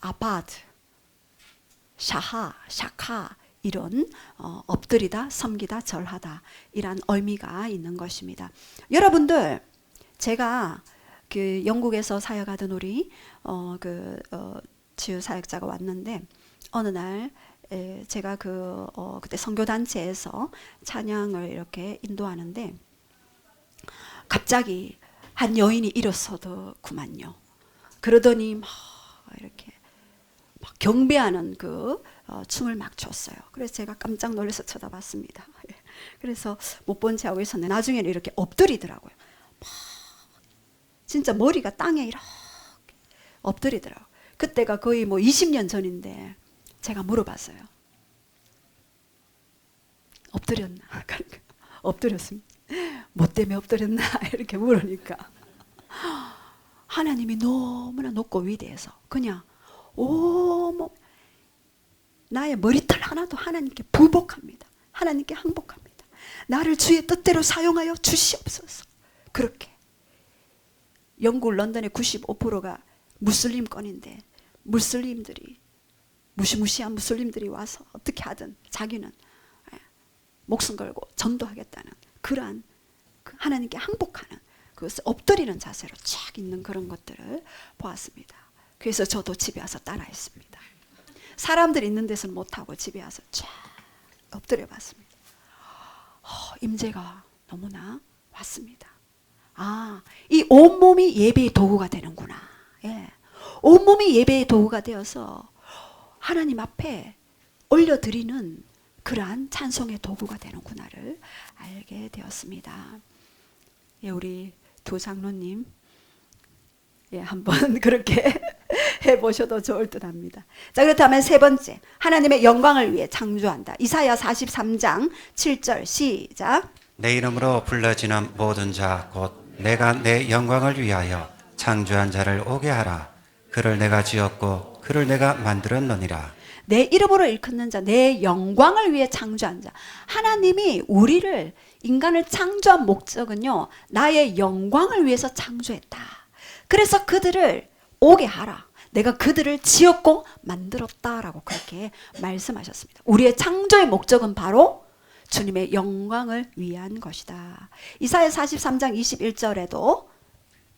아바드, 샤하, 샤카, 이런 엎드리다, 섬기다, 절하다, 이란 의미가 있는 것입니다. 여러분들, 제가 그 영국에서 사역하던 우리 치유 사역자가 왔는데, 어느 날 제가 그때 선교단체에서 찬양을 이렇게 인도하는데 갑자기 한 여인이 일어서더구만요. 그러더니 막 이렇게 막 경배하는 그 춤을 막 췄어요. 그래서 제가 깜짝 놀라서 쳐다봤습니다. 그래서 못 본 채 하고 있었는데 나중에는 이렇게 엎드리더라고요. 막 진짜 머리가 땅에 이렇게 엎드리더라고요. 그때가 거의 뭐 20년 전인데 제가 물어봤어요. 엎드렸나? 엎드렸습니다. 뭐 때문에 엎드렸나? 이렇게 물으니까 하나님이 너무나 높고 위대해서 그냥 뭐 나의 머리털 하나도 하나님께 부복합니다. 하나님께 항복합니다. 나를 주의 뜻대로 사용하여 주시옵소서. 그렇게 영국 런던의 95%가 무슬림권인데 무슬림들이 무시무시한 무슬림들이 와서 어떻게 하든 자기는 목숨 걸고 전도하겠다는 그러한 하나님께 항복하는, 그것을 엎드리는 자세로 쫙 있는 그런 것들을 보았습니다. 그래서 저도 집에 와서 따라했습니다. 사람들이 있는 데서는 못하고 집에 와서 쫙 엎드려 봤습니다. 임재가 너무나 왔습니다. 이 온몸이 예배의 도구가 되는구나. 예. 온몸이 예배의 도구가 되어서 하나님 앞에 올려드리는 그러한 찬송의 도구가 되는구나를 알게 되었습니다. 예, 우리 두 장로님, 예, 한번 그렇게 해보셔도 좋을 듯 합니다. 자, 그렇다면 세 번째, 하나님의 영광을 위해 창조한다. 이사야 43장 7절 시작. 내 이름으로 불러지는 모든 자 곧 내가 내 영광을 위하여 창조한 자를 오게 하라. 그를 내가 지었고 그를 내가 만들었느니라. 내 이름으로 일컫는 자, 내 영광을 위해 창조한 자. 하나님이 우리를, 인간을 창조한 목적은요, 나의 영광을 위해서 창조했다. 그래서 그들을 오게 하라. 내가 그들을 지었고 만들었다라고 그렇게 말씀하셨습니다. 우리의 창조의 목적은 바로 주님의 영광을 위한 것이다. 이사야 43장 21절에도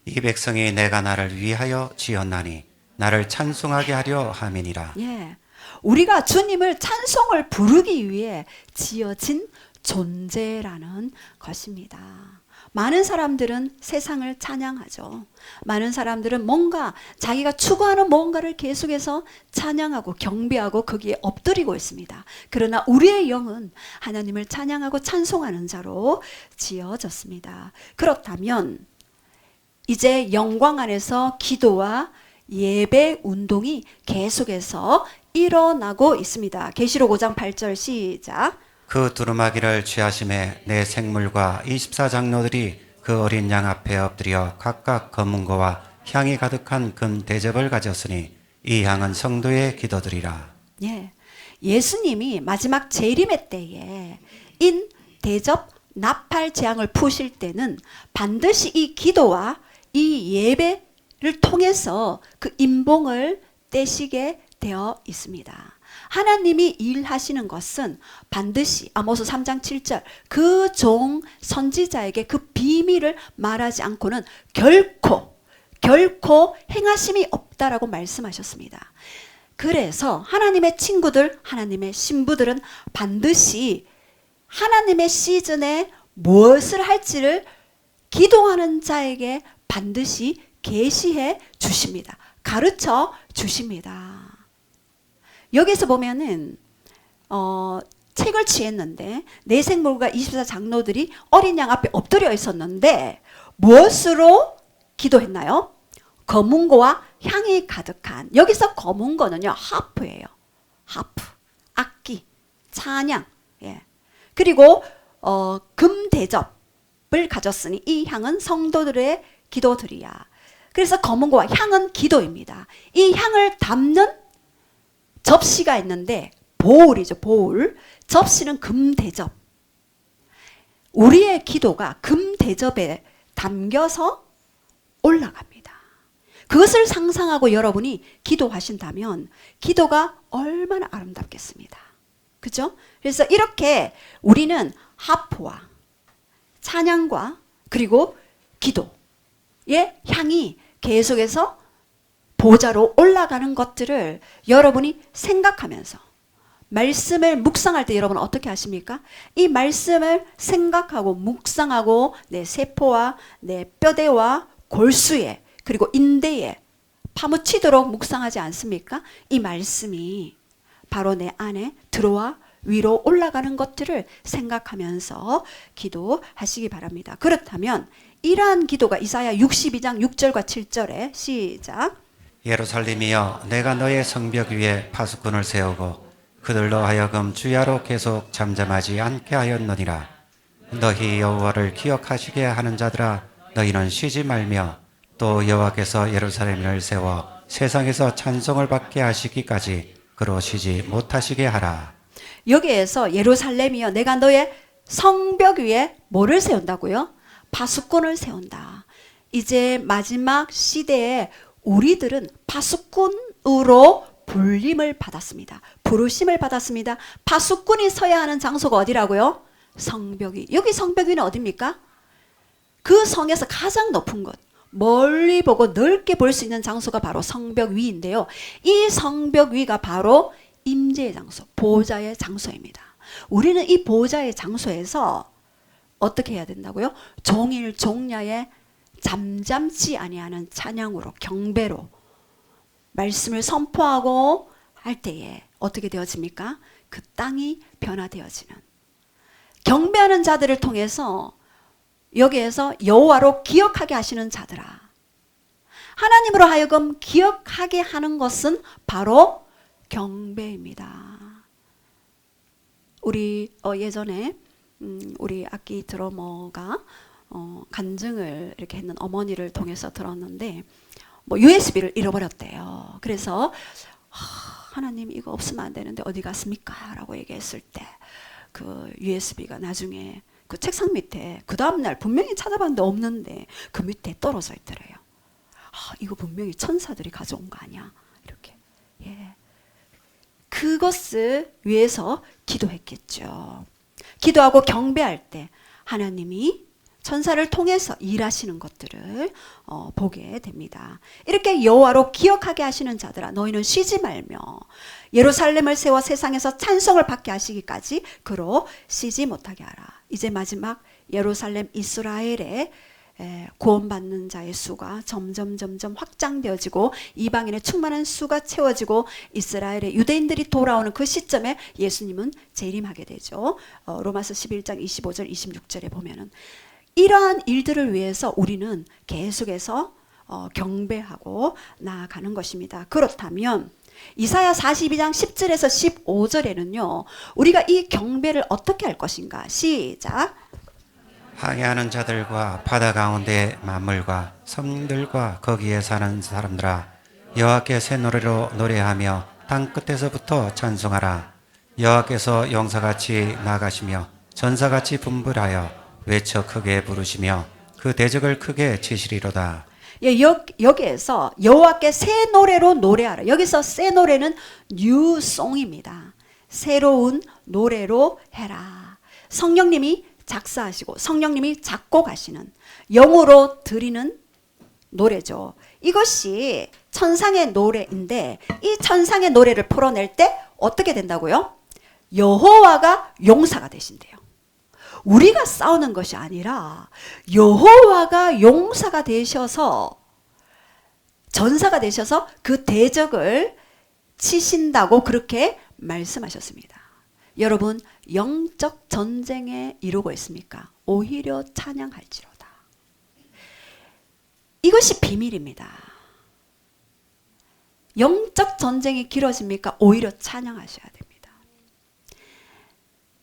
이 백성이 내가 나를 위하여 지었나니 나를 찬송하게 하려 함이니라. 예, 우리가 주님을 찬송을 부르기 위해 지어진 존재라는 것입니다. 많은 사람들은 세상을 찬양하죠. 많은 사람들은 뭔가 자기가 추구하는 뭔가를 계속해서 찬양하고 경배하고 거기에 엎드리고 있습니다. 그러나 우리의 영은 하나님을 찬양하고 찬송하는 자로 지어졌습니다. 그렇다면 이제 영광 안에서 기도와 예배 운동이 계속해서 일어나고 있습니다. 계시록 5장 8절 시작. 그 두루마기를 취하심에 내 생물과 24장로들이 그 어린 양 앞에 엎드려 각각 검은고와 향이 가득한 금 대접을 가졌으니 이 향은 성도의 기도들이라. 예, 예수님이 마지막 재림의 때에 인 대접 나팔 재앙을 푸실 때는 반드시 이 기도와 이 예배를 통해서 그 임봉을 떼시게 되어 있습니다. 하나님이 일하시는 것은 반드시 아모스 3장 7절 그 종 선지자에게 그 비밀을 말하지 않고는 결코 행하심이 없다라고 말씀하셨습니다. 그래서 하나님의 친구들, 하나님의 신부들은 반드시 하나님의 시즌에 무엇을 할지를 기도하는 자에게 반드시 계시해 주십니다. 가르쳐 주십니다. 여기서 보면은 책을 취했는데 내 생물과 24장로들이 어린 양 앞에 엎드려 있었는데 무엇으로 기도했나요? 검은고와 향이 가득한, 여기서 검은고는요 하프예요. 하프, 악기, 찬양. 예. 그리고 금대접을 가졌으니 이 향은 성도들의 기도들이야. 그래서 검은고와 향은 기도입니다. 이 향을 담는 접시가 있는데 보울이죠. 보울. 접시는 금대접. 우리의 기도가 금대접에 담겨서 올라갑니다. 그것을 상상하고 여러분이 기도하신다면 기도가 얼마나 아름답겠습니다. 그죠? 그래서 이렇게 우리는 하프와 찬양과 그리고 기도의 향이 계속해서 보좌로 올라가는 것들을 여러분이 생각하면서 말씀을 묵상할 때 여러분 어떻게 하십니까? 이 말씀을 생각하고 묵상하고 내 세포와 내 뼈대와 골수에 그리고 인대에 파묻히도록 묵상하지 않습니까? 이 말씀이 바로 내 안에 들어와 위로 올라가는 것들을 생각하면서 기도하시기 바랍니다. 그렇다면 이러한 기도가 이사야 62장 6절과 7절에 시작. 예루살렘이여 내가 너의 성벽 위에 파수꾼을 세우고 그들로 하여금 주야로 계속 잠잠하지 않게 하였느니라. 너희 여호와를 기억하시게 하는 자들아 너희는 쉬지 말며 또 여호와께서 예루살렘을 세워 세상에서 찬송을 받게 하시기까지 그로 쉬지 못하시게 하라. 여기에서 예루살렘이여 내가 너의 성벽 위에 뭐를 세운다고요? 파수꾼을 세운다. 이제 마지막 시대에 우리들은 파수꾼으로 불림을 받았습니다. 부르심을 받았습니다. 파수꾼이 서야 하는 장소가 어디라고요? 성벽 위. 여기 성벽 위는 어디입니까? 그 성에서 가장 높은 곳, 멀리 보고 넓게 볼 수 있는 장소가 바로 성벽 위인데요. 이 성벽 위가 바로 임재의 장소, 보좌의 장소입니다. 우리는 이 보좌의 장소에서 어떻게 해야 된다고요? 종일 종야에 잠잠치 아니하는 찬양으로, 경배로 말씀을 선포하고 할 때에 어떻게 되어집니까? 그 땅이 변화되어지는, 경배하는 자들을 통해서 여기에서 여호와로 기억하게 하시는 자들아, 하나님으로 하여금 기억하게 하는 것은 바로 경배입니다. 우리 예전에 우리 악기 드러머가 간증을 이렇게 했는 어머니를 통해서 들었는데 USB를 잃어버렸대요. 그래서 하나님 이거 없으면 안 되는데 어디 갔습니까? 라고 얘기했을 때 그 USB가 나중에 그 책상 밑에 그 다음날 분명히 찾아봤는데 없는데 그 밑에 떨어져 있더래요. 이거 분명히 천사들이 가져온 거 아니야? 이렇게. 예. 그것을 위해서 기도했겠죠. 기도하고 경배할 때 하나님이 천사를 통해서 일하시는 것들을 보게 됩니다. 이렇게 여호와로 기억하게 하시는 자들아 너희는 쉬지 말며 예루살렘을 세워 세상에서 찬송을 받게 하시기까지 그로 쉬지 못하게 하라. 이제 마지막 예루살렘 이스라엘의 구원받는 자의 수가 점점 확장되어지고 이방인의 충만한 수가 채워지고 이스라엘의 유대인들이 돌아오는 그 시점에 예수님은 재림하게 되죠. 로마서 11장 25절 26절에 보면은 이러한 일들을 위해서 우리는 계속해서 경배하고 나아가는 것입니다. 그렇다면 이사야 42장 10절에서 15절에는요. 우리가 이 경배를 어떻게 할 것인가? 시작. 항해하는 자들과 바다 가운데 만물과 섬들과 거기에 사는 사람들아 여호와께 새 노래로 노래하며 땅 끝에서부터 찬송하라. 여호와께서 용사같이 나가시며 전사같이 분불하여 외쳐 크게 부르시며 그 대적을 크게 치시리로다. 예, 여기에서 여호와께 새 노래로 노래하라. 여기서 새 노래는 new song입니다. 새로운 노래로 해라. 성령님이 작사하시고 성령님이 작곡하시는 영으로 드리는 노래죠. 이것이 천상의 노래인데 이 천상의 노래를 풀어낼 때 어떻게 된다고요? 여호와가 용사가 되신대요. 우리가 싸우는 것이 아니라 여호와가 용사가 되셔서 전사가 되셔서 그 대적을 치신다고 그렇게 말씀하셨습니다. 여러분 영적 전쟁에 이루고 있습니까? 오히려 찬양할지로다. 이것이 비밀입니다. 영적 전쟁이 길어집니까? 오히려 찬양하셔야 됩니다.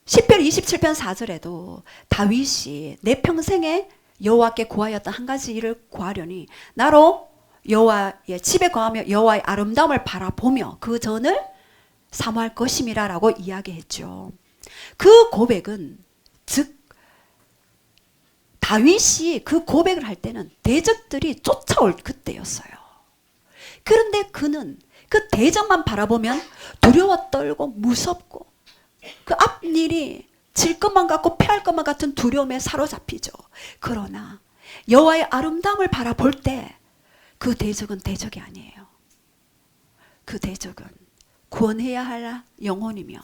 시편 27편 4절에도 다윗이 내 평생에 여호와께 구하였던 한 가지 일을 구하려니 나로 여호와의 집에 거하며 여호와의 아름다움을 바라보며 그 전을 사모할 것임이라 라고 이야기했죠. 그 고백은 즉 다윗이 그 고백을 할 때는 대적들이 쫓아올 그때였어요. 그런데 그는 그 대적만 바라보면 두려워 떨고 무섭고 그 앞일이 질 것만 같고 패할 것만 같은 두려움에 사로잡히죠. 그러나 여호와의 아름다움을 바라볼 때 그 대적은 대적이 아니에요. 그 대적은 구원해야 할 영혼이며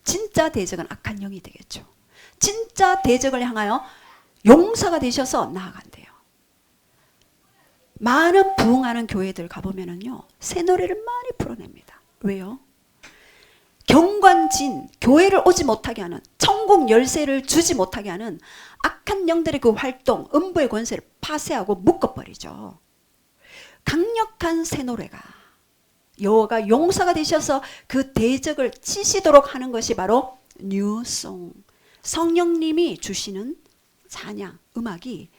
진짜 대적은 악한 영이 되겠죠. 진짜 대적을 향하여 용사가 되셔서 나아간대요. 많은 부흥하는 교회들 가보면은요, 새 노래를 많이 풀어냅니다. 왜요? 경관진, 교회를 오지 못하게 하는, 천국 열쇠를 주지 못하게 하는 악한 영들의 그 활동, 음부의 권세를 파쇄하고 묶어버리죠. 강력한 새 노래가 여호와가 용사가 되셔서 그 대적을 치시도록 하는 것이 바로 뉴송, 성령님이 주시는 찬양, 음악이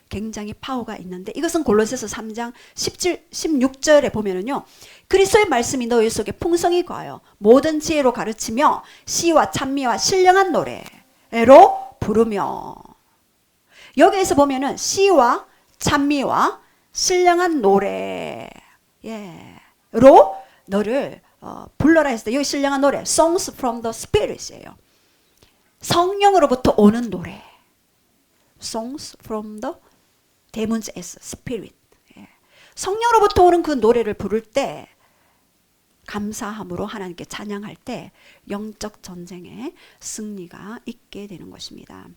굉장히 파워가 있는데 이것은 골로새서 3장 16절에 보면은요, 그리스도의 말씀이 너희 속에 풍성히 거하여 모든 지혜로 가르치며 시와 찬미와 신령한 노래로 부르며, 여기에서 보면은 시와 찬미와 신령한 노래로 너를 불러라 했을 때 여기 신령한 노래 Songs from the Spirit이에요. 성령으로부터 오는 노래, Songs from the 대문자 S, Spirit. 성령으로부터 오는 그 노래를 부를 때, 감사함으로 하나님께 찬양할 때 영적 전쟁에 승리가 있게 되는 것입니다.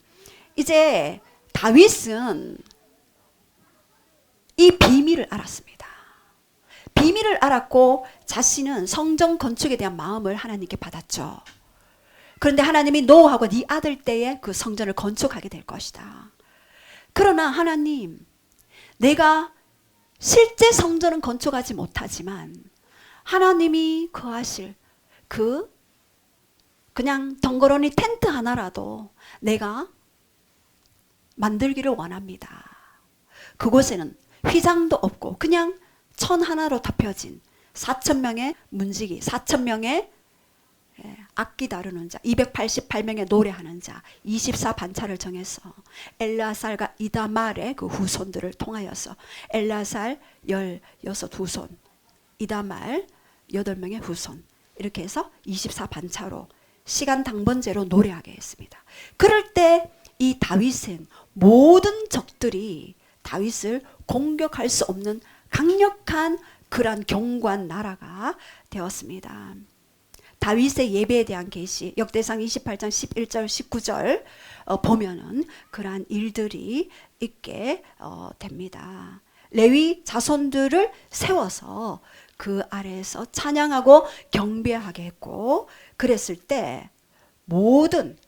이제 다윗은 이 비밀을 알았습니다. 비밀을 알았고 자신은 성전 건축에 대한 마음을 하나님께 받았죠. 그런데 하나님이 노하고 네 아들 때에 그 성전을 건축하게 될 것이다. 그러나 하나님, 내가 실제 성전은 건축하지 못하지만 하나님이 거하실 그냥 덩그러니 텐트 하나라도 내가 만들기를 원합니다. 그곳에는 휘장도 없고 그냥 천 하나로 덮여진 4,000명의 문지기, 4,000명의 악기 다루는 자, 288명의 노래하는 자, 24반차를 정해서 엘라살과 이다말의 그 후손들을 통하여서 엘라살 16후손, 이다말 8명의 후손, 이렇게 해서 24반차로 시간 당번제로 노래하게 했습니다. 그럴 때 이 다윗은 모든 적들이 다윗을 공격할 수 없는 강력한 그러한 경관 나라가 되었습니다. 다윗의 예배에 대한 계시, 역대상 28장 11절 19절 보면은 그러한 일들이 있게 됩니다. 레위 자손들을 세워서 그 아래에서 찬양하고 경배하게 했고, 그랬을 때 모든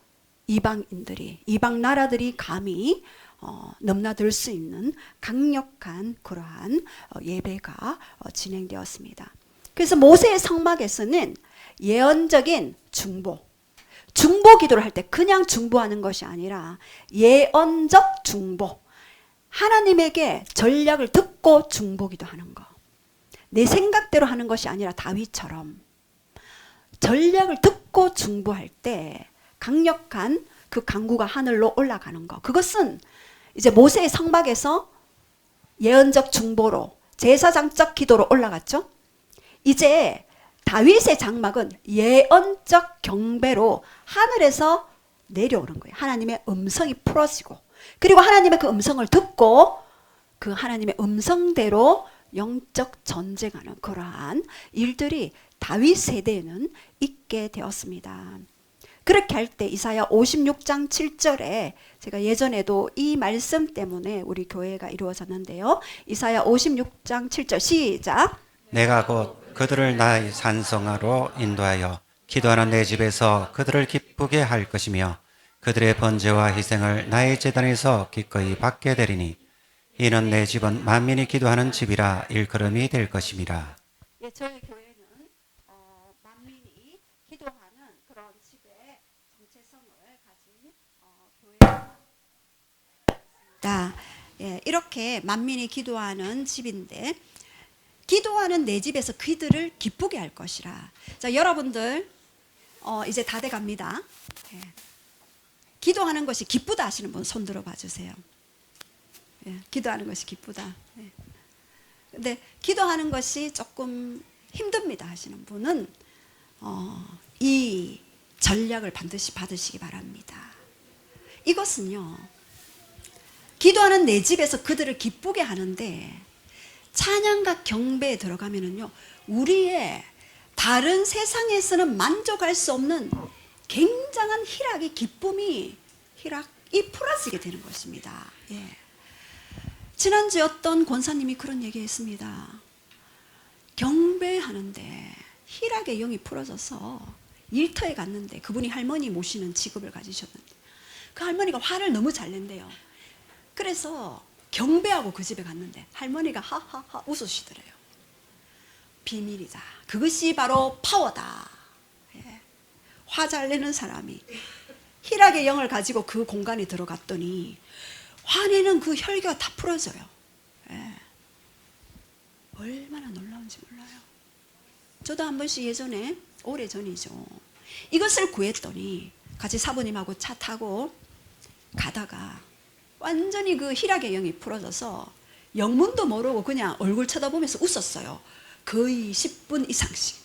이방인들이, 이방 나라들이 감히 넘나들 수 있는 강력한 그러한 예배가 진행되었습니다. 그래서 모세의 성막에서는 예언적인 중보 기도를 할 때 그냥 중보하는 것이 아니라 예언적 중보, 하나님에게 전략을 듣고 중보 기도하는 거, 내 생각대로 하는 것이 아니라 다윗처럼 전략을 듣고 중보할 때 강력한 그 강구가 하늘로 올라가는 거, 그것은 이제 모세의 성막에서 예언적 중보로 제사장적 기도로 올라갔죠. 이제 다윗의 장막은 예언적 경배로 하늘에서 내려오는 거예요. 하나님의 음성이 풀어지고, 그리고 하나님의 그 음성을 듣고 그 하나님의 음성대로 영적 전쟁하는 그러한 일들이 다윗 세대에는 있게 되었습니다. 그렇게 할 때 이사야 56장 7절에 제가 예전에도 이 말씀 때문에 우리 교회가 이루어졌는데요. 이사야 56장 7절 시작. 내가 곧 그들을 나의 산성으로 인도하여 기도하는 내 집에서 그들을 기쁘게 할 것이며 그들의 번제와 희생을 나의 제단에서 기꺼이 받게 되리니 이는 내 집은 만민이 기도하는 집이라 일컬음이 될 것임이라. 저희 교회는 만민이 기도하는 그런 집의 정체성을 가진 교회입니다. 예, 이렇게 만민이 기도하는 집인데, 기도하는 내 집에서 그들을 기쁘게 할 것이라. 자, 여러분들 이제 다 돼갑니다. 예. 기도하는 것이 기쁘다 하시는 분 손 들어봐 주세요. 예, 기도하는 것이 기쁘다. 예. 근데 기도하는 것이 조금 힘듭니다 하시는 분은 이 전략을 반드시 받으시기 바랍니다. 이것은요, 기도하는 내 집에서 그들을 기쁘게 하는데, 찬양과 경배에 들어가면은요, 우리의 다른 세상에서는 만족할 수 없는 굉장한 희락이, 기쁨이, 희락이 풀어지게 되는 것입니다. 예. 지난주에 어떤 권사님이 그런 얘기했습니다. 경배하는데 희락의 영이 풀어져서 일터에 갔는데, 그분이 할머니 모시는 직업을 가지셨는데 그 할머니가 화를 너무 잘 낸대요. 그래서 경배하고 그 집에 갔는데 할머니가 하하하 웃으시더래요. 비밀이다. 그것이 바로 파워다. 예. 화 잘 내는 사람이 희락의 영을 가지고 그 공간에 들어갔더니 화내는 그 혈기가 다 풀어져요. 예. 얼마나 놀라운지 몰라요. 저도 한 번씩 예전에, 오래전이죠, 이것을 구했더니 같이 사부님하고 차 타고 가다가 완전히 그 희락의 영이 풀어져서 영문도 모르고 그냥 얼굴 쳐다보면서 웃었어요. 거의 10분 이상씩.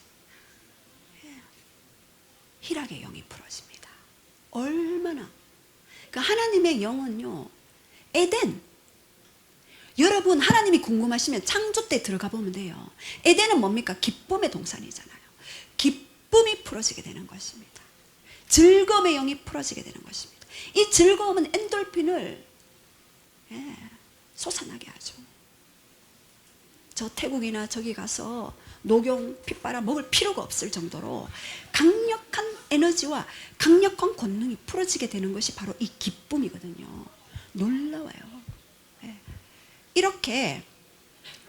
예. 희락의 영이 풀어집니다. 얼마나. 그러니까 하나님의 영은요, 에덴. 여러분, 하나님이 궁금하시면 창조 때 들어가 보면 돼요. 에덴은 뭡니까? 기쁨의 동산이잖아요. 기쁨이 풀어지게 되는 것입니다. 즐거움의 영이 풀어지게 되는 것입니다. 이 즐거움은 엔돌핀을 솟아나게 하죠. 저 태국이나 저기 가서 녹용 핏바람 먹을 필요가 없을 정도로 강력한 에너지와 강력한 권능이 풀어지게 되는 것이 바로 이 기쁨이거든요. 놀라워요. 이렇게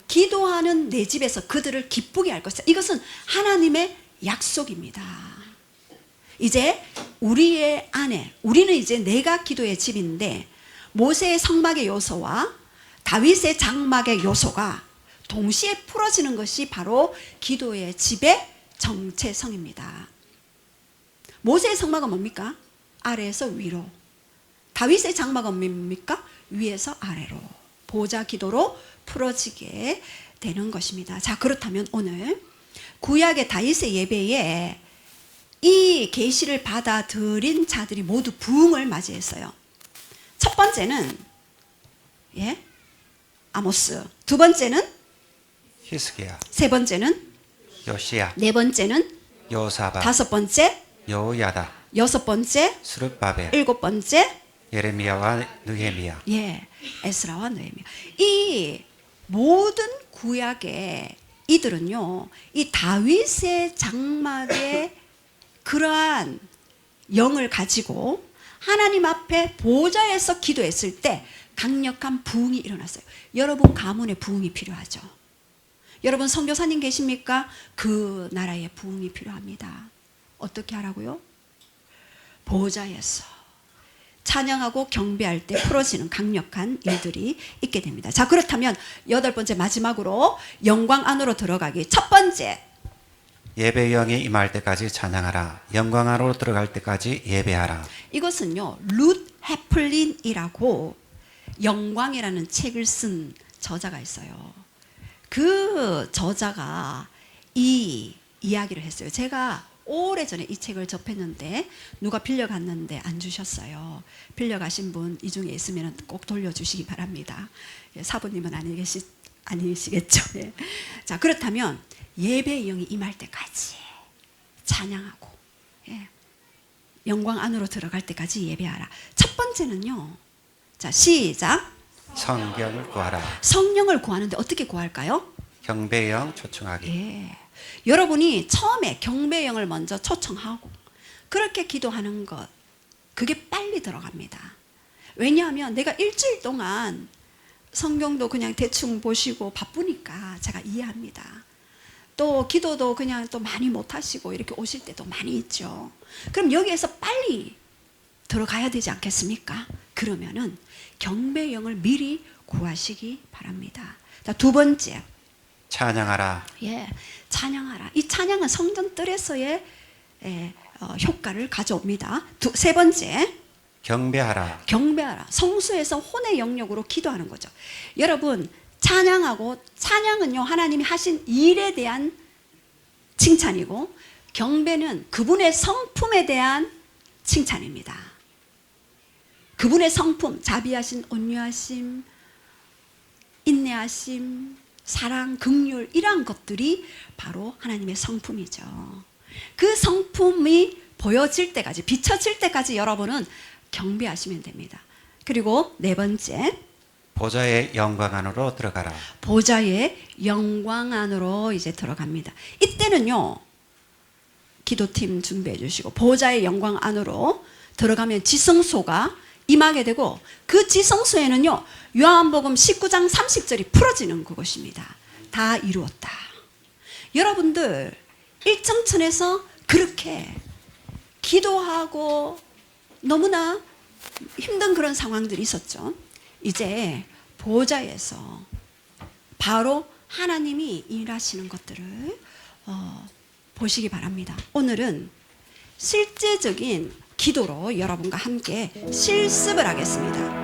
기도하는 내 집에서 그들을 기쁘게 할 것이다. 이것은 하나님의 약속입니다. 이제 우리의 안에, 우리는 이제 내가 기도의 집인데, 모세의 성막의 요소와 다윗의 장막의 요소가 동시에 풀어지는 것이 바로 기도의 집의 정체성입니다. 모세의 성막은 뭡니까? 아래에서 위로. 다윗의 장막은 뭡니까? 위에서 아래로. 보좌 기도로 풀어지게 되는 것입니다. 자, 그렇다면 오늘 구약의 다윗의 예배에 이 계시를 받아들인 자들이 모두 부흥을 맞이했어요. 첫 번째는 아모스, 두 번째는 히스기야, 세 번째는 요시야, 네 번째는 요사바, 다섯 번째, 요야다, 여섯 번째, 스룹바벨, 일곱 번째, 예레미야와 느헤미야. 에스라와 느헤미야. 이 모든 구약의 이들은요, 이 다윗의 장막의 그러한 영을 가지고 하나님 앞에 보좌에서 기도했을 때 강력한 부흥이 일어났어요. 여러분 가문에 부흥이 필요하죠. 여러분 선교사님 계십니까? 그 나라에 부흥이 필요합니다. 어떻게 하라고요? 보좌에서 찬양하고 경배할 때 풀어지는 강력한 일들이 있게 됩니다. 자, 그렇다면 여덟 번째, 마지막으로 영광 안으로 들어가기. 첫 번째, 예배의 영이 임할 때까지 찬양하라. 영광 안으로 들어갈 때까지 예배하라. 이것은요, 룻 해플린이라고 영광이라는 책을 쓴 저자가 있어요. 그 저자가 이 이야기를 했어요. 제가 오래전에 이 책을 접했는데 누가 빌려갔는데 안 주셨어요. 빌려가신 분 이 중에 있으면 꼭 돌려주시기 바랍니다. 사부님은 아니시겠죠. 자, 그렇다면 예배의 영이 임할 때까지 찬양하고 영광 안으로 들어갈 때까지 예배하라. 첫 번째는요, 자, 시작. 성경을 구하라. 성령을 구하는데 어떻게 구할까요? 경배의 영 초청하기. 여러분이 처음에 경배의 영을 먼저 초청하고 그렇게 기도하는 것, 그게 빨리 들어갑니다. 왜냐하면 내가 일주일 동안 성경도 그냥 대충 보시고 바쁘니까 제가 이해합니다. 또 기도도 그냥 또 많이 못 하시고 이렇게 오실 때도 많이 있죠. 그럼 여기에서 빨리 들어가야 되지 않겠습니까? 그러면은 경배영을 미리 구하시기 바랍니다. 자, 두 번째. 찬양하라. 예, 찬양하라. 이 찬양은 성전 뜰에서의 효과를 가져옵니다. 세 번째. 경배하라. 경배하라. 성수에서 혼의 영역으로 기도하는 거죠. 여러분, 찬양은요, 하나님이 하신 일에 대한 칭찬이고, 경배는 그분의 성품에 대한 칭찬입니다. 그분의 성품, 자비하심, 온유하심, 인내하심, 사랑, 긍휼, 이러한 것들이 바로 하나님의 성품이죠. 그 성품이 보여질 때까지, 비춰질 때까지 여러분은 경배하시면 됩니다. 그리고 네 번째, 보좌의 영광 안으로 들어가라. 보좌의 영광 안으로 이제 들어갑니다. 이때는요, 기도팀 준비해 주시고, 보좌의 영광 안으로 들어가면 지성소가 임하게 되고, 그 지성소에는요, 요한복음 19장 30절이 풀어지는 그것입니다. 다 이루었다. 여러분들 일정천에서 그렇게 기도하고 너무나 힘든 그런 상황들이 있었죠. 이제 보좌에서 바로 하나님이 일하시는 것들을 보시기 바랍니다. 오늘은 실제적인 기도로 여러분과 함께 실습을 하겠습니다.